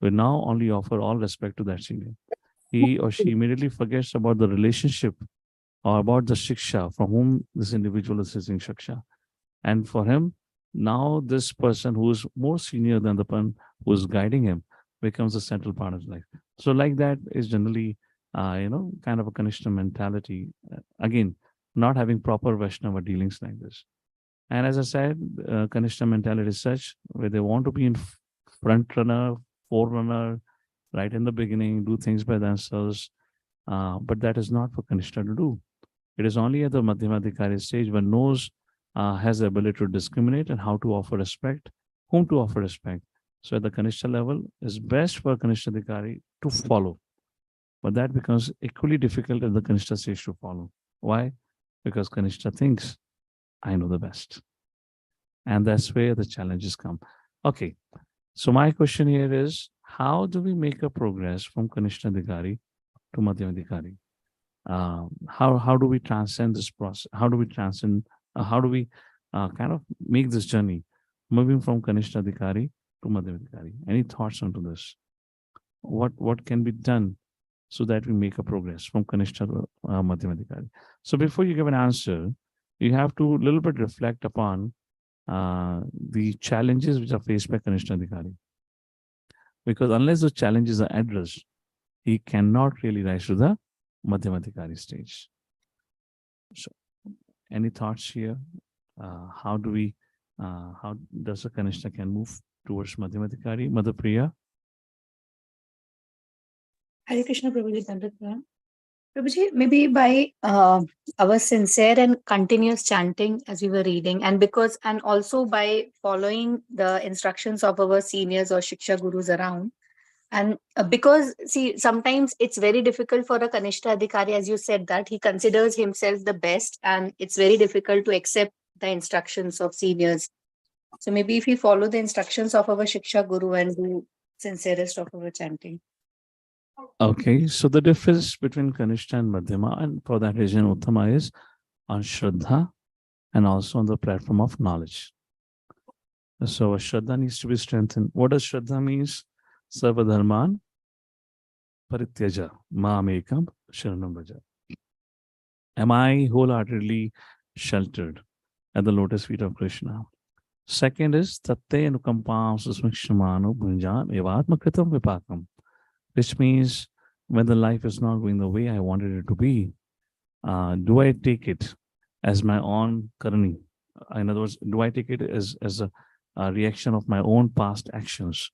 will now only offer all respect to that senior. He or she immediately forgets about the relationship or about the shiksha from whom this individual is receiving shiksha. And for him, now this person who is more senior than the person who is guiding him becomes a central part of his life. So like that is generally, kind of a Kanishta mentality. Again, not having proper Vaishnava dealings like this. And as I said, Kanishta mentality is such where they want to be in front runner, forerunner, right in the beginning, do things by themselves. But that is not for Kanishta to do. It is only at the Madhyamadhikari stage one knows, has the ability to discriminate and how to offer respect, whom to offer respect. So at the Kanishta level, it's best for Kanishta-dhikari to follow. But that becomes equally difficult at the Kanishta stage to follow. Why? Because Kanishta thinks, I know the best. And that's where the challenges come. Okay. So my question here is, how do we make a progress from Kanishta Adhikari to Madhyama Adhikari? How do we transcend this process? How do we kind of make this journey, moving from Kanishta Adhikari to Madhyama Adhikari? Any thoughts onto this? What can be done so that we make a progress from Kanishta to Madhyama Adhikari? So before you give an answer, you have to a little bit reflect upon the challenges which are faced by Kanishta Adhikari. Because unless those challenges are addressed, he cannot really rise to the Madhyama Adhikari stage. So, any thoughts here? How does a Kanishta can move towards Madhyama Adhikari? Mother Priya? Hare Krishna, Prabhuji. Prabhuji, maybe by our sincere and continuous chanting as we were reading, and also by following the instructions of our seniors or Shiksha Gurus around. And because, see, sometimes it's very difficult for a Kanishta Adhikari, as you said, that he considers himself the best, and it's very difficult to accept the instructions of seniors. So maybe if we follow the instructions of our Shiksha Guru and do sincerest of our chanting. Okay, so the difference between Kanishta and Madhyama, and for that reason, Uttama is on Shraddha and also on the platform of knowledge. So Shraddha needs to be strengthened. What does Shraddha means? Sarva dharman parityaja ma'amekam sharanam vraja. Am I wholeheartedly sheltered at the lotus feet of Krishna? Second is tatte anukampam susmikshamanu bhunjan evatma kritam vipakam, which means when the life is not going the way I wanted it to be, do I take it as my own karani? In other words, do I take it as a reaction of my own past actions?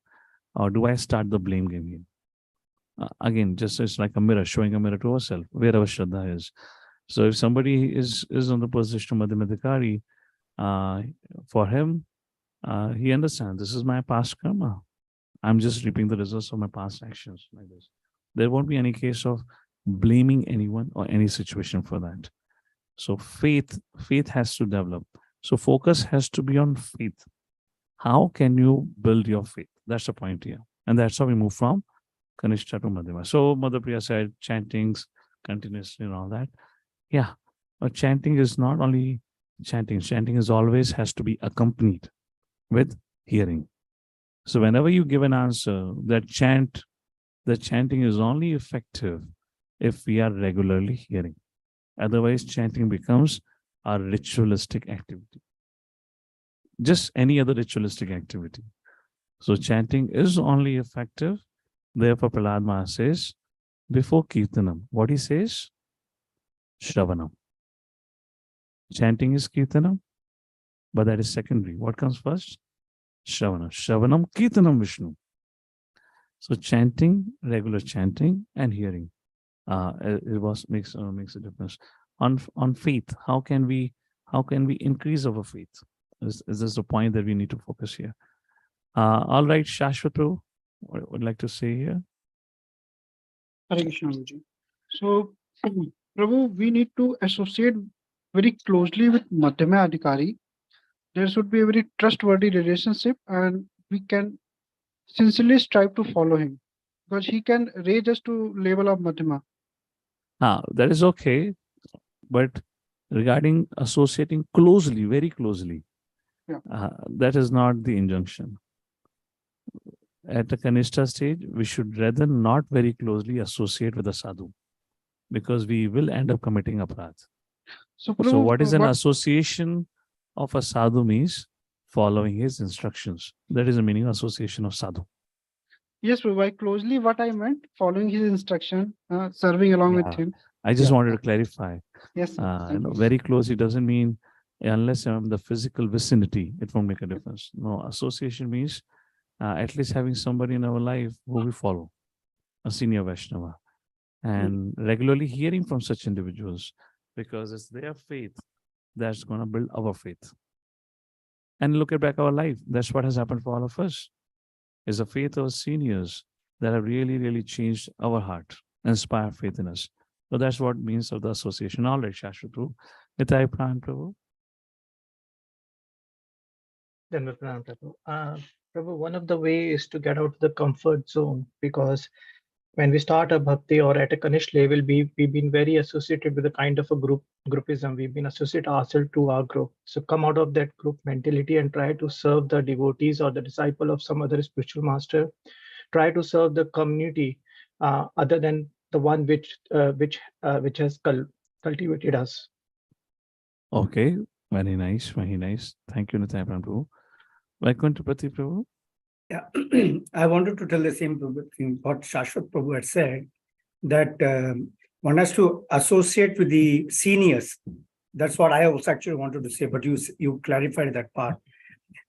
Or do I start the blame game here? Again, just it's like a mirror, showing a mirror to ourselves, where our Shraddha is. So if somebody is on the position of Madhyama Adhikari, for him, he understands this is my past karma. I'm just reaping the results of my past actions like this. There won't be any case of blaming anyone or any situation for that. So faith has to develop. So focus has to be on faith. How can you build your faith? That's the point here. And that's how we move from Kanishta to Madhyama. So Mother Priya said chantings continuously and all that. Yeah, but chanting is not only chanting. Chanting is always has to be accompanied with hearing. So whenever you give an answer, the chanting is only effective if we are regularly hearing. Otherwise, chanting becomes a ritualistic activity. Just any other ritualistic activity. So chanting is only effective. Therefore, Prahlad Maharaj says, before Kirtanam, what he says? Shravanam. Chanting is Kirtanam, but that is secondary. What comes first? Shravanam. Shravanam, Kirtanam, Vishnu. So chanting, regular chanting, and hearing, makes a difference. On faith, how can we increase our faith? Is this the point that we need to focus here? All right, Shashwat Prabhu, what would like to say here? Hare Krishna, Guruji. So, Prabhu, we need to associate very closely with Madhyama Adhikari. There should be a very trustworthy relationship, and we can sincerely strive to follow him, because he can raise us to level of Madhyama. That is okay, but regarding associating closely, very closely, that is not the injunction. At the Kanishta stage, we should rather not very closely associate with a sadhu, because we will end up committing aparadh. So what is an association of a sadhu means? Following his instructions. That is the meaning of association of sadhu. Yes, Prabhu, by closely what I meant, following his instruction, serving along with him. I just wanted to clarify. Yes, very closely doesn't mean unless I'm in the physical vicinity, it won't make a difference. No, association means at least having somebody in our life who we follow, a senior Vaishnava, and regularly hearing from such individuals, because it's their faith that's going to build our faith. And look at back our life. That's what has happened for all of us. Is the faith of seniors that have really, really changed our heart, inspired faith in us. So that's what means of the association. All right, Shashwat. Nitai Pran Prabhu. Prabhu, one of the ways is to get out of the comfort zone, because when we start a bhakti or at a Kanishk level, we've been very associated with a kind of a groupism. We've been associated ourselves to our group. So come out of that group mentality and try to serve the devotees or the disciple of some other spiritual master. Try to serve the community other than the one which has cultivated us. Okay, very nice, very nice. Thank you, Nitai Prabhu. Welcome to Prati Prabhu. Yeah, I wanted to tell the same thing what Shashwat Prabhu had said, that one has to associate with the seniors. That's what I also actually wanted to say, but you clarified that part.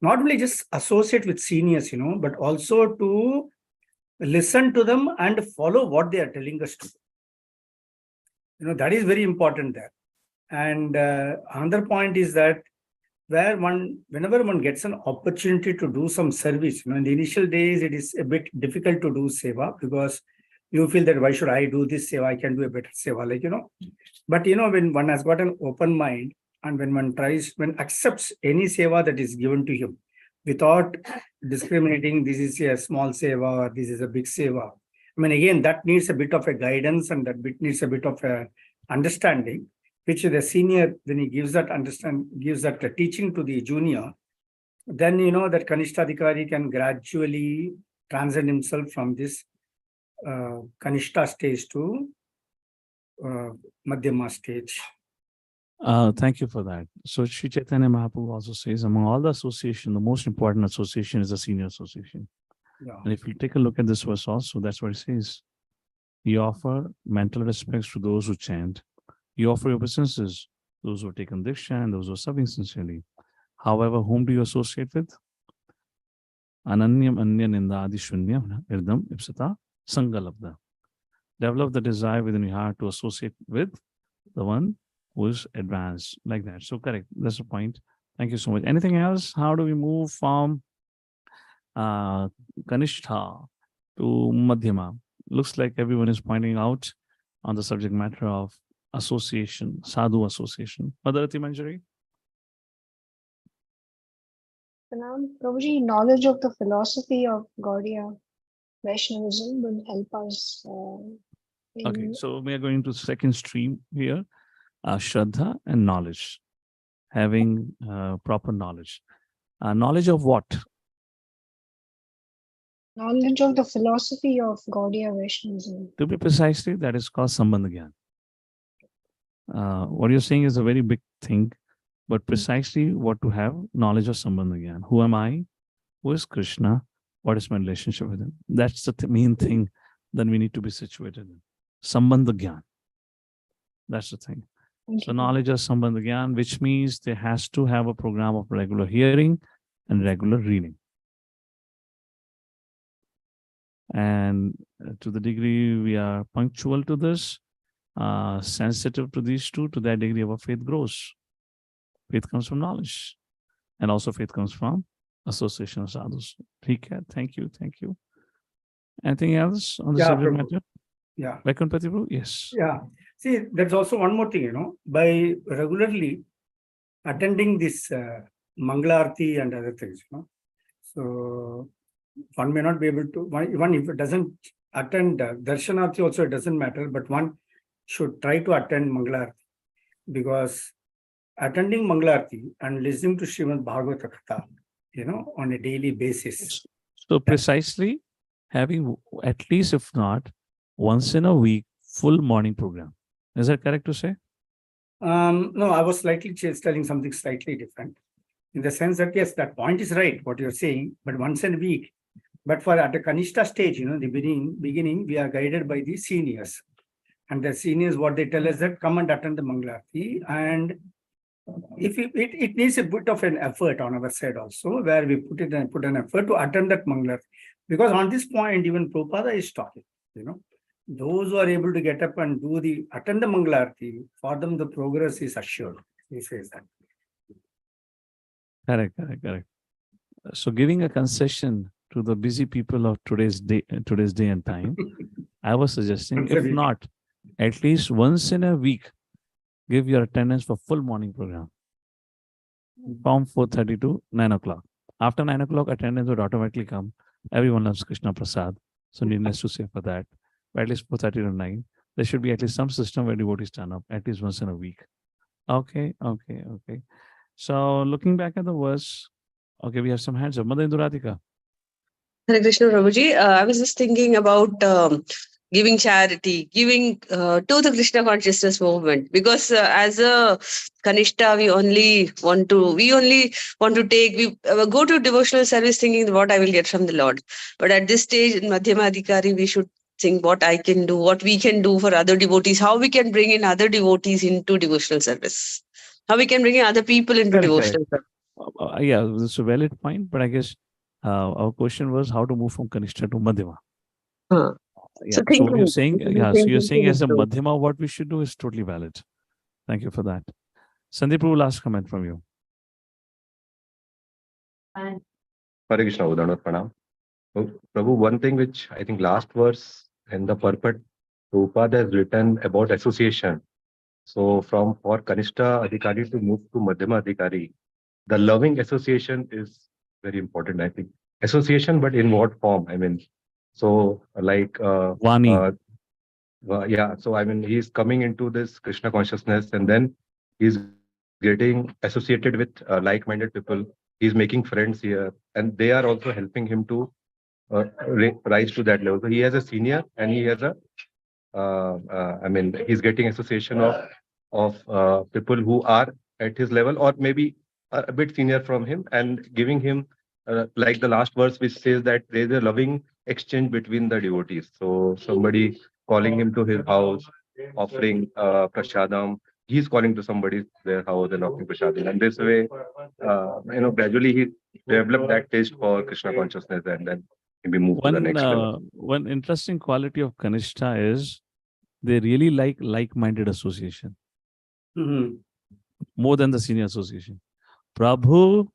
Not only just associate with seniors, but also to listen to them and follow what they are telling us to. That is very important there. And another point is that whenever one gets an opportunity to do some service, in the initial days, it is a bit difficult to do seva because you feel that why should I do this seva? I can do a better seva, But when one has got an open mind and when one accepts any seva that is given to him without discriminating, this is a small seva or this is a big seva. Again, that needs a bit of a guidance and that bit needs a bit of a understanding, which the senior, when he gives that teaching to the junior, then that Kanishtadhikari can gradually transcend himself from this Kanishta stage to Madhyama stage. Thank you for that. So Sri Chaitanya Mahaprabhu also says, among all the association, the most important association is the senior association. Yeah. And if you take a look at this verse also, that's what it says. You offer mental respects to those who chant. You offer your obeisances, those who have taken diksha and those who are serving sincerely. However, whom do you associate with? Ananyam anya nindadi shunyam irdam ipsata sangalabda. Develop the desire within your heart to associate with the one who is advanced, like that. So correct, that's the point. Thank you so much. Anything else? How do we move from Kanishtha to Madhyama? Looks like everyone is pointing out on the subject matter of association, sadhu association. Madhurati Manjari? Prabhuji, knowledge of the philosophy of Gaudiya Vaishnavism will help us. Okay, so we are going to second stream here, Shraddha and knowledge, having proper knowledge. Knowledge of what? Knowledge of the philosophy of Gaudiya Vaishnavism. To be precisely, that is called Sambandha Gyan. What you're saying is a very big thing, but precisely what to have knowledge of Sambandha Gyan. Who am I? Who is Krishna? What is my relationship with him? That's the main thing that we need to be situated in. Sambandha Gyan. That's the thing. So knowledge of Sambandha Gyan, which means there has to have a program of regular hearing and regular reading. And to the degree we are punctual to this, sensitive to these two, to that degree our faith grows. Faith comes from knowledge. And also faith comes from association of sadhus. Thank you. Anything else on the subject matter? Yeah. Vaikuntapati Prabhu? Yes. Yeah. See, there's also one more thing, by regularly attending this Mangalarti and other things, so one may not be able to, even if it doesn't attend Darshanarti also, it doesn't matter, but one should try to attend Mangalarti, because attending Mangalarti and listening to Srimad Bhagavata Katha, on a daily basis. So precisely having at least, if not, once in a week, full morning program. Is that correct to say? No, I was telling something slightly different. In the sense that, yes, that point is right, what you're saying, but once in a week. But for at the Kanishta stage, the beginning, we are guided by the seniors. And the seniors, what they tell us that come and attend the Mangalarti. And if it needs a bit of an effort on our side also, where we put an effort to attend that Mangalarti. Because on this point, even Prabhupada is talking, those who are able to get up and attend the Mangalarti, for them the progress is assured. He says that. Correct. So giving a concession to the busy people of today's day and time, I was suggesting, if not, at least once in a week, give your attendance for full morning program from 4:30 to 9 o'clock. After 9 o'clock, attendance would automatically come. Everyone loves Krishna Prasad. So needless to say for that. But at least 4:30 to 9, there should be at least some system where devotees turn up at least once in a week. Okay. So looking back at the verse, okay, we have some hands up. Madan Sundar. Hare Krishna Prabhuji. I was just thinking about giving charity, giving to the Krishna consciousness movement, because as a Kanishta, we only want to take, we go to devotional service thinking what I will get from the Lord. But at this stage in Madhyama Adhikari, we should think what I can do, what we can do for other devotees, how we can bring in other devotees into devotional service, how we can bring in other people into devotional service. Yeah, that's a valid point, but I guess our question was how to move from Kanishta to Madhyama. Yeah. So what you're saying, so you're saying as a Madhyama, what we should do is totally valid. Thank you for that. Sandeep, last comment from you. Hare Krishna, Udanot Pranam. Prabhu, one thing which I think last verse in the purport, Prabhupada has written about association. So for Kanishta Adhikari to move to Madhyama Adhikari, the loving association is very important, I think. Association, but in what form? I mean, so like Vani. Yeah, so I mean, he's coming into this Krishna consciousness, and then he's getting associated with like-minded people. He's making friends here, and they are also helping him to rise to that level. So he has a senior, and he has a, I mean, he's getting association of people who are at his level, or maybe a bit senior from him, and giving him like the last verse, which says that there's a loving exchange between the devotees. So somebody calling him to his house, offering prasadam. He's calling to somebody their house and offering prasadam. And this way, gradually he developed that taste for Krishna consciousness, and then maybe move to the next level. One interesting quality of Kanishta is they really like-minded association. More than the senior association. Prabhu,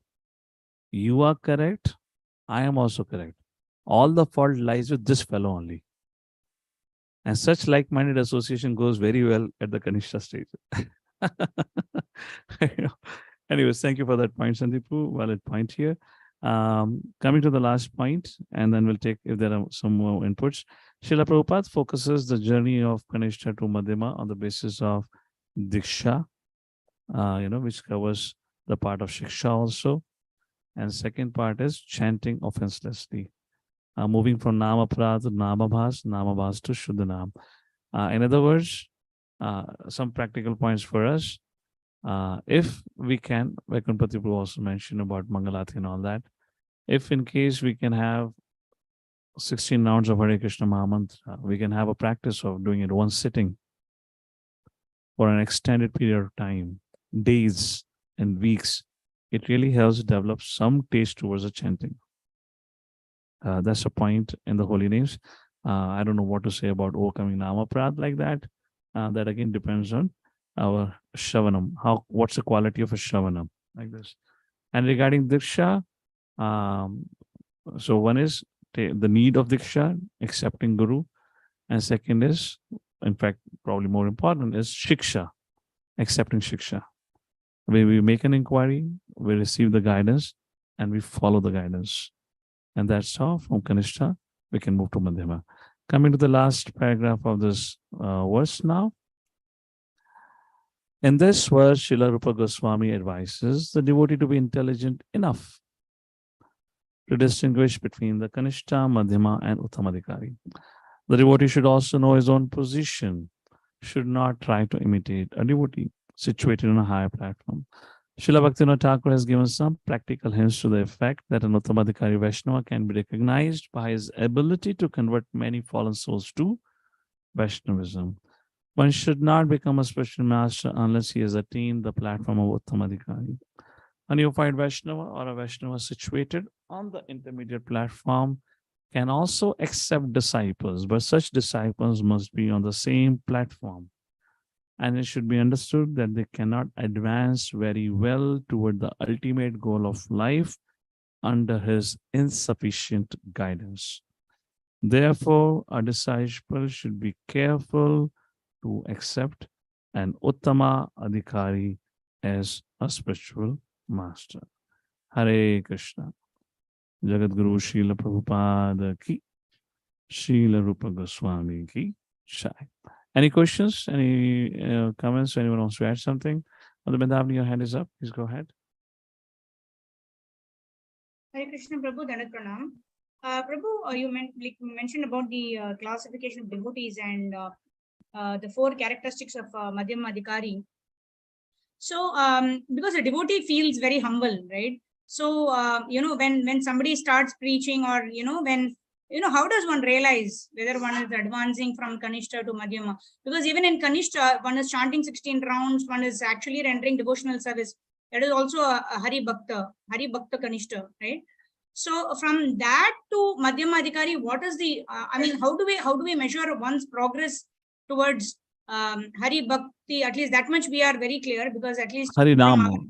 you are correct. I am also correct. All the fault lies with this fellow only. And such like-minded association goes very well at the Kanishta stage. Anyways, thank you for that point, Sandeepu. Valid point here. Coming to the last point, and then we'll take, if there are some more inputs. Srila Prabhupada focuses the journey of Kanishta to Madhyama on the basis of Diksha, which covers the part of Shiksha also. And second part is chanting offenselessly. Moving from Namaprad to Namabhas to Shuddhanam. In other words, some practical points for us. If we can, Vaikuntapati Prabhu also mentioned about Mangalati and all that. If in case we can have 16 rounds of Hare Krishna Mahamantra, we can have a practice of doing it one sitting for an extended period of time, days and weeks. It really helps develop some taste towards the chanting. That's a point in the holy names. I don't know what to say about overcoming Namaprad like that. That again depends on our Shravanam. What's the quality of a Shravanam like this? And regarding Diksha, so one is the need of Diksha, accepting Guru. And second is, in fact, probably more important, is Shiksha, accepting Shiksha. When we make an inquiry, we receive the guidance, and we follow the guidance. And that's how from Kanishta, we can move to Madhyama. Coming to the last paragraph of this verse now. In this verse, Srila Rupa Gosvami advises the devotee to be intelligent enough to distinguish between the Kanishta, Madhyama, and Uttamadhikari. The devotee should also know his own position, should not try to imitate a devotee situated on a higher platform. Śrīla Bhaktivinoda Ṭhākura has given some practical hints to the effect that an Uttamadhikari Vaishnava can be recognized by his ability to convert many fallen souls to Vaishnavism. One should not become a spiritual master unless he has attained the platform of Uttamadhikari. A neophyte Vaishnava or a Vaishnava situated on the intermediate platform can also accept disciples, but such disciples must be on the same platform. And it should be understood that they cannot advance very well toward the ultimate goal of life under his insufficient guidance. Therefore, a disciple should be careful to accept an Uttama Adhikari as a spiritual master. Hare Krishna. Jagadguru Srila Prabhupada ki, Srila Rupa Gosvami ki Jai. Any questions? Any comments? Anyone wants to add something? Madam Medhavni, your hand is up. Please go ahead. Hare Krishna Prabhu, Dandavat Pranam. Prabhu, you mentioned about the classification of devotees and the 4 characteristics of Madhyama Adhikari. So, because a devotee feels very humble, right? So, when somebody starts preaching, or how does one realize whether one is advancing from Kanishta to Madhyama? Because even in Kanishta, one is chanting 16 rounds, one is actually rendering devotional service. That is also a Hari Bhakta Kanishta, right? So from that to Madhyama Adhikari, what is the, how do we measure one's progress towards Hari Bhakti? At least that much we are very clear, because at least Harinama.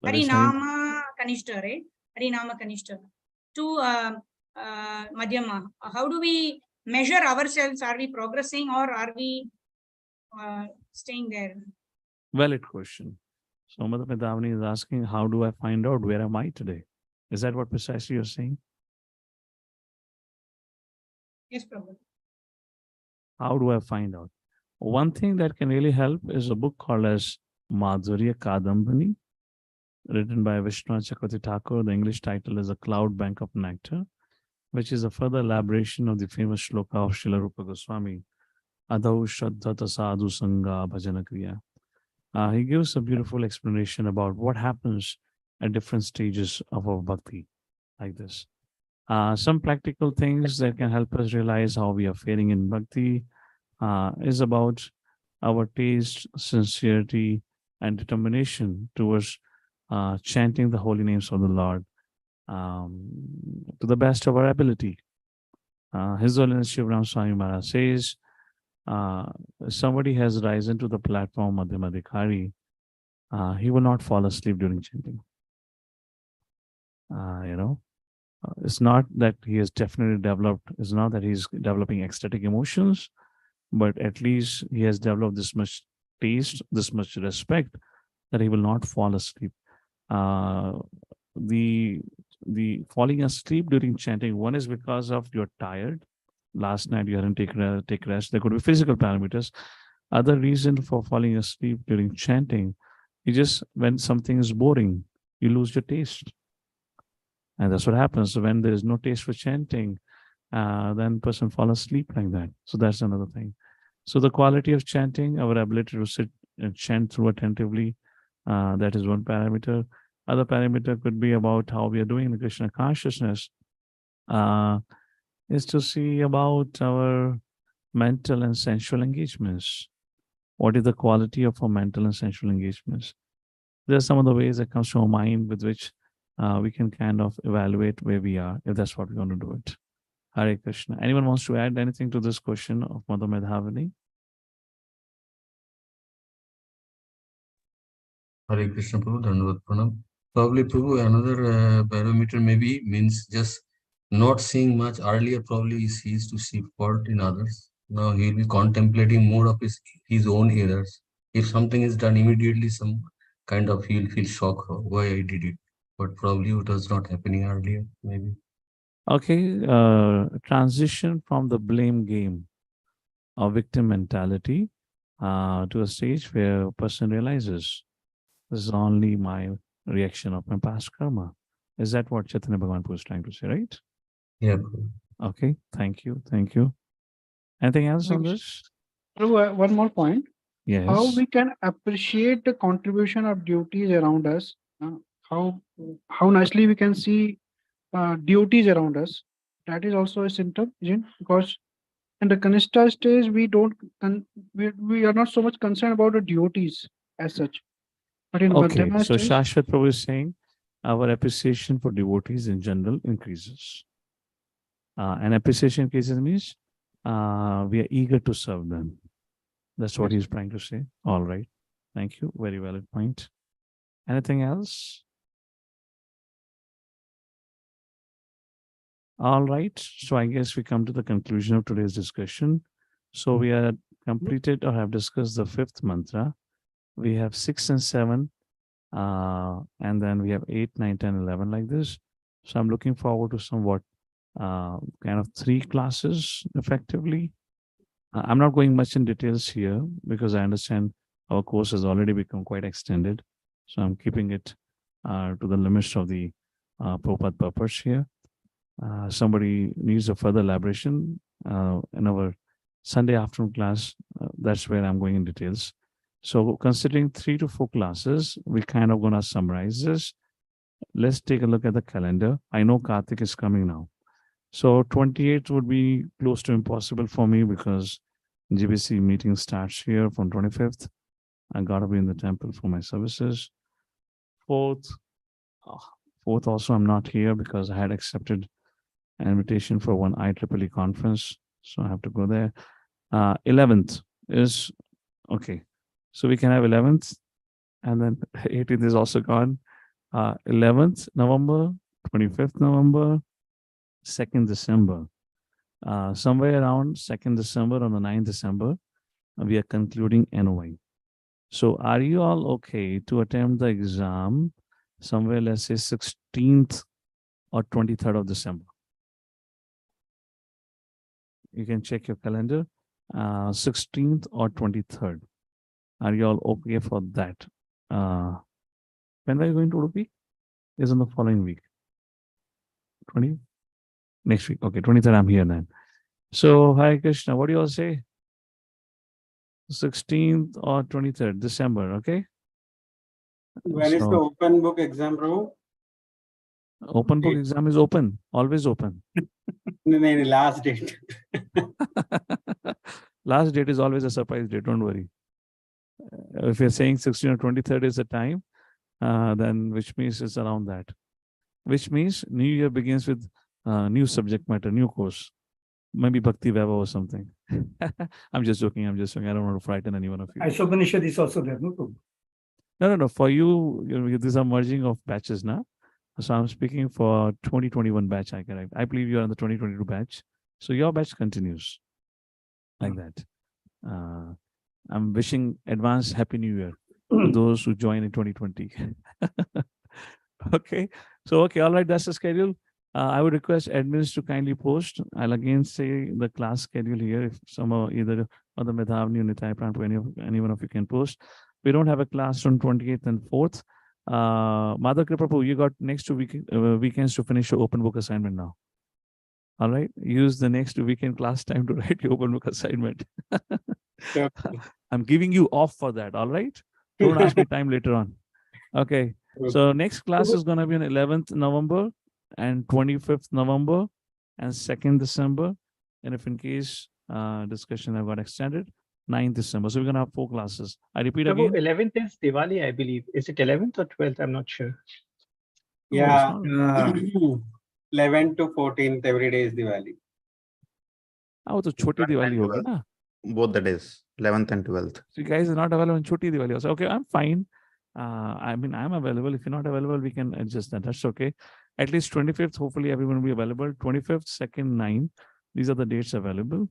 Harinama Kanishta, right? Harinama Kanishta to Madhyama. How do we measure ourselves? Are we progressing, or are we staying there? Valid question. So Madam Medhavni is asking, how do I find out where am I today? Is that what precisely you're saying? Yes, Prabhu. How do I find out? One thing that can really help is a book called as Madhurya Kadambani, written by Vishwanath Chakravarti Thakur. The English title is A Cloud Bank of Nectar, which is a further elaboration of the famous shloka of Srila Rupa Gosvami, Adhau Shraddhata Sadhu Sangha Bhajana Kriya. He gives a beautiful explanation about what happens at different stages of our bhakti, like this. Some practical things that can help us realize how we are faring in bhakti is about our taste, sincerity, and determination towards chanting the holy names of the Lord to the best of our ability. His Holiness Shiv Ram Swami Maharaj says, somebody has risen to the platform of the Madhikari, he will not fall asleep during chanting. It's not that he has definitely developed, it's not that he's developing ecstatic emotions, but at least he has developed this much taste, this much respect, that he will not fall asleep. The falling asleep during chanting, one is because of you're tired. Last night you hadn't take rest. There could be physical parameters. Other reason for falling asleep during chanting is just when something is boring, you lose your taste. And that's what happens. So when there is no taste for chanting, then person falls asleep like that. So that's another thing. So the quality of chanting, our ability to sit and chant through attentively, that is one parameter. Other parameter could be about how we are doing in the Krishna consciousness, is to see about our mental and sensual engagements. What is the quality of our mental and sensual engagements? There are some of the ways that comes to our mind with which we can kind of evaluate where we are, if that's what we want to do it. Hare Krishna. Anyone wants to add anything to this question of Mother Medhavani? Hare Krishna Prabhu, Dandavat Pranam. Probably Prabhu, another barometer maybe means just not seeing much. Earlier probably he used to see fault in others. Now he'll be contemplating more of his own errors. If something is done immediately, some kind of he'll feel shock why I did it. But probably it was not happening earlier, maybe. Okay, transition from the blame game or victim mentality to a stage where a person realizes this is only my reaction of my past karma. Is that what Chaitanya Bhagavan was trying to say, right? Yeah. Okay, thank you. Thank you. Anything else on this? One more point. Yes. How we can appreciate the contribution of devotees around us. How nicely we can see devotees around us. That is also a symptom, because in the Kanishta stage we are not so much concerned about the devotees as such. But in Okay, Madhyama so stage, Shashwat Prabhu is saying our appreciation for devotees in general increases. And appreciation cases means we are eager to serve them. That's what he's trying to say. All right. Thank you. Very valid point. Anything else? All right. So I guess we come to the conclusion of today's discussion. So we are completed or have discussed the 5th mantra. We have 6 and 7. And then we have 8, 9, 10, 11 like this. So I'm looking forward to somewhat kind of 3 classes effectively. I'm not going much in details here because I understand our course has already become quite extended. So I'm keeping it to the limits of the Prabhupada purpose here. Somebody needs a further elaboration in our Sunday afternoon class. That's where I'm going in details. So considering 3 to 4 classes, we kind of gonna summarize this. Let's take a look at the calendar. I know Karthik is coming now. So 28th would be close to impossible for me because GBC meeting starts here from 25th. I gotta be in the temple for my services. 4th also I'm not here because I had accepted an invitation for one IEEE conference. So I have to go there. 11th is, okay. So we can have 11th and then 18th is also gone. 11th November, 25th November, 2nd December. Somewhere around 2nd December or the 9th December, we are concluding NOI. So are you all okay to attempt the exam somewhere, let's say 16th or 23rd of December? You can check your calendar, 16th or 23rd. Are you all okay for that? When are you going to Udupi? Is in the following week. 20? Next week. Okay, 23rd, I'm here then. So, Hare Krishna, what do you all say? 16th or 23rd December, okay? When is the open book exam, bro? Open book exam is open, always open. No, last date. Last date is always a surprise date, don't worry. If you're saying 16th or 23rd is the time, then which means it's around that. Which means New Year begins with new subject matter, new course. Maybe Bhakti Vaibhav or something. I'm just joking. I don't want to frighten any one of you. Aishopanishad is also there, no? No. For you, these are merging of batches now. So I'm speaking for 2021 batch. I believe you are in the 2022 batch. So your batch continues like that. I'm wishing advance Happy New Year to those who join in 2020. Okay. So, okay. All right. That's the schedule. I would request admins to kindly post. I'll again say the class schedule here. If some either other Medhavni or Nitai Pranto, any one of you can post. We don't have a class on 28th and 4th. Mother Kripapu, you got next 2 weekends to finish your open book assignment now. All right. Use the next weekend class time to write your open book assignment. I'm giving you off for that. All right. Don't ask me time later on. Okay. So next class is going to be on 11th November and 25th November and 2nd December. And if in case discussion have got extended, 9th December. So we're going to have 4 classes. I repeat again. 11th is Diwali, I believe. Is it 11th or 12th? I'm not sure. Yeah. 11th to 14th, every day is Diwali. Oh, so Choti Diwali hoga na? Both the days, 11th and 12th. So you guys are not available on Choti Diwali also. Okay, I'm fine. I mean, I'm available. If you're not available, we can adjust that. That's okay. At least 25th, hopefully everyone will be available. 25th, 2nd, 9th. These are the dates available.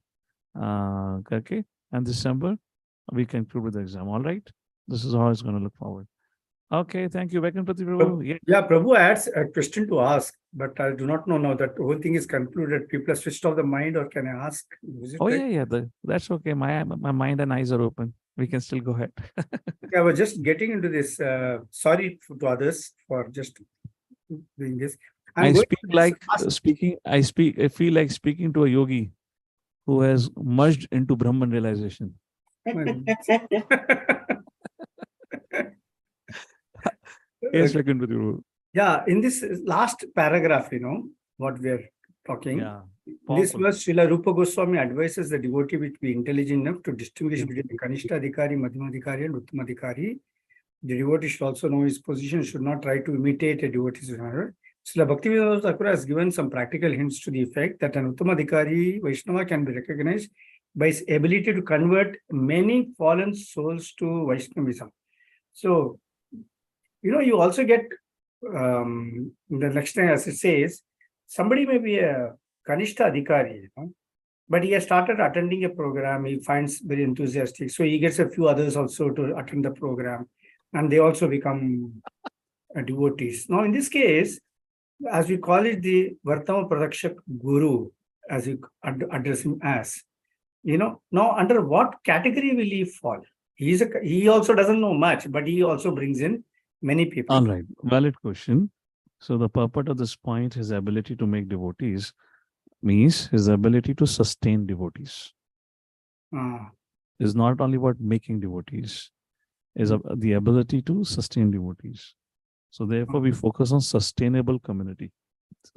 Okay. And December, we conclude with the exam. All right. This is how it's going to look forward. Okay. Thank you. Vekanpati Prabhu. Yeah, Prabhu adds a question to ask, but I do not know now that the whole thing is concluded. People are switched off the mind, or can I ask? Oh, right? Yeah. That's okay. My mind and eyes are open. We can still go ahead. Okay, I was just getting into this. Sorry to others for just doing this. I feel like speaking to a yogi who has merged into Brahman realization. Yes, yeah, in this last paragraph, what we are talking. Yeah. This was Srila Rupa Gosvami advises the devotee to be intelligent enough to distinguish between the Kanishta Adhikari, Madhyama Adhikari, and Uttama Adhikari. The devotee should also know his position, should not try to imitate a devotee's manner. Śrīla Bhaktivinoda Ṭhākura has given some practical hints to the effect that an Uttama Adhikari Vaishnava can be recognized by his ability to convert many fallen souls to Vaishnavism. So, you also get, the next time, as it says, somebody may be a Kanishta Adhikari, but he has started attending a program, he finds very enthusiastic. So he gets a few others also to attend the program, and they also become devotees. Now, in this case, as we call it, the Vartama Pradakshak Guru, as you address him as, now under what category will he fall? He also doesn't know much, but he also brings in many people. All right, valid question. So the purport of this point, his ability to make devotees, means his ability to sustain devotees. Is not only about making devotees, is the ability to sustain devotees. So therefore, we focus on sustainable community.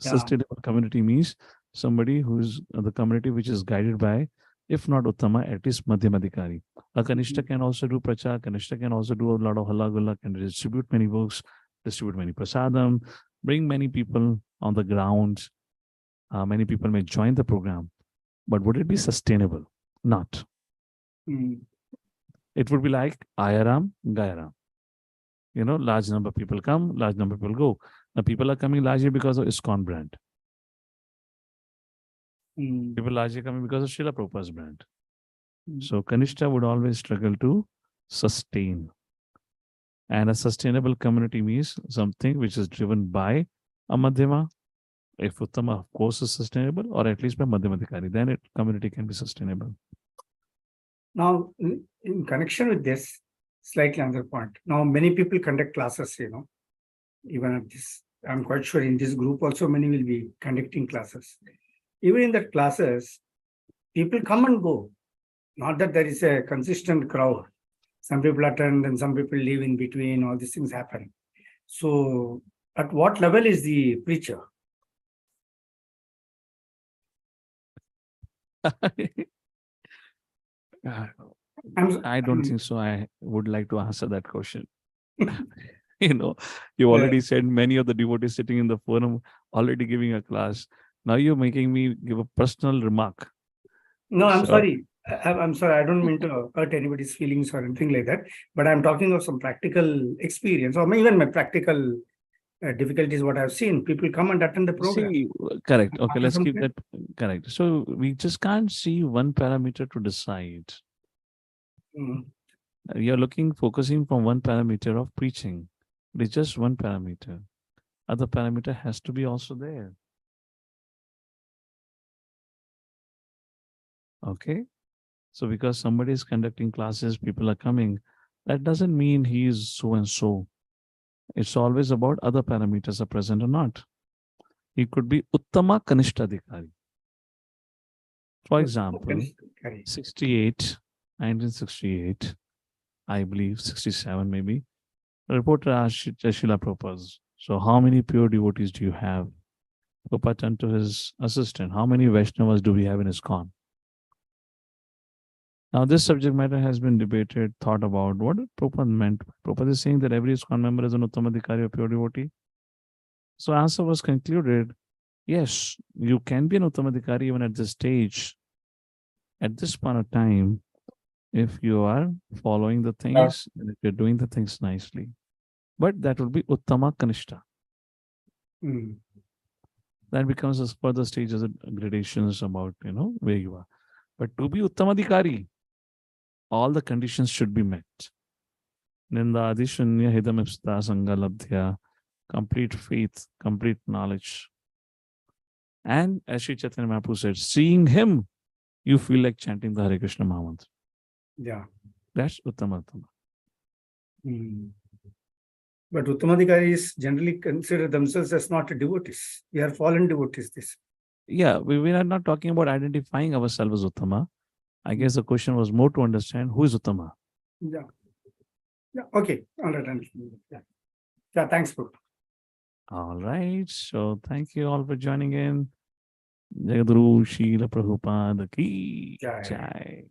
Yeah. Sustainable community means somebody who's the community which is guided by, if not Uttama, at least Madhyamadikari. A Kanishta can also do prachar, Kanishta can also do a lot of halla gulla, can distribute many books, distribute many prasadam, bring many people on the ground. Many people may join the program, but would it be sustainable? Not. It would be like Ayaram, Gayaram. Large number of people come, large number of people go. Now people are coming largely because of ISKCON brand. People largely coming because of Śrīla Prabhupāda's brand. So Kanishta would always struggle to sustain. And a sustainable community means something which is driven by a Madhyama. If Uttama, of course, is sustainable, or at least by Madhyamadikari, then community can be sustainable. Now, in connection with this, slightly another point. Now, many people conduct classes, even at this. I'm quite sure in this group also many will be conducting classes. Even in that classes, people come and go. Not that there is a consistent crowd. Some people attend and some people leave in between, all these things happen. So, at what level is the preacher? I don't think so. I would like to answer that question. You already said many of the devotees sitting in the forum already giving a class. Now you're making me give a personal remark. No, I'm sorry. I'm sorry. I don't mean to hurt anybody's feelings or anything like that. But I'm talking of some practical experience, or even my practical difficulties. What I've seen, people come and attend the program. See, correct. Okay, let's keep that correct. So we just can't see one parameter to decide. You're focusing from one parameter of preaching. It's just one parameter. Other parameter has to be also there. Okay. So because somebody is conducting classes, people are coming, that doesn't mean he is so and so. It's always about other parameters are present or not. He could be Uttama Kanishtadikari. For example, 1968, I believe 67 maybe, a reporter asked Śrīla Prabhupada, so how many pure devotees do you have? Prabhupada turned to his assistant, how many Vaishnavas do we have in ISKCON? Now this subject matter has been debated, thought about. What did Prabhupada meant? Prabhupada is saying that every ISKCON member is an Uttamadikari or pure devotee. So answer was concluded, yes, you can be an Uttamadikari even at this stage, at this point of time, if you are following the things, and if you're doing the things nicely. But that would be Uttama Kanishta. That becomes a further stages of gradations about, where you are. But to be Uttamadikari, all the conditions should be met. Ninda adishunya hidamipsta sangalabdhya, complete faith, complete knowledge. And as Sri Chaitanya Mahaprabhu said, seeing him, you feel like chanting the Hare Krishna Mahamantra. Yeah. That's Uttama. But Uttamadikaris generally consider themselves as not devotees. We are fallen devotees. Yeah, we are not talking about identifying ourselves as Uttama. I guess the question was more to understand who is Uttama. Yeah. Okay. All right. Yeah. Thanks, Prabhu. All right. So thank you all for joining in. Jagadru Śrīla Prabhupada ki Jai.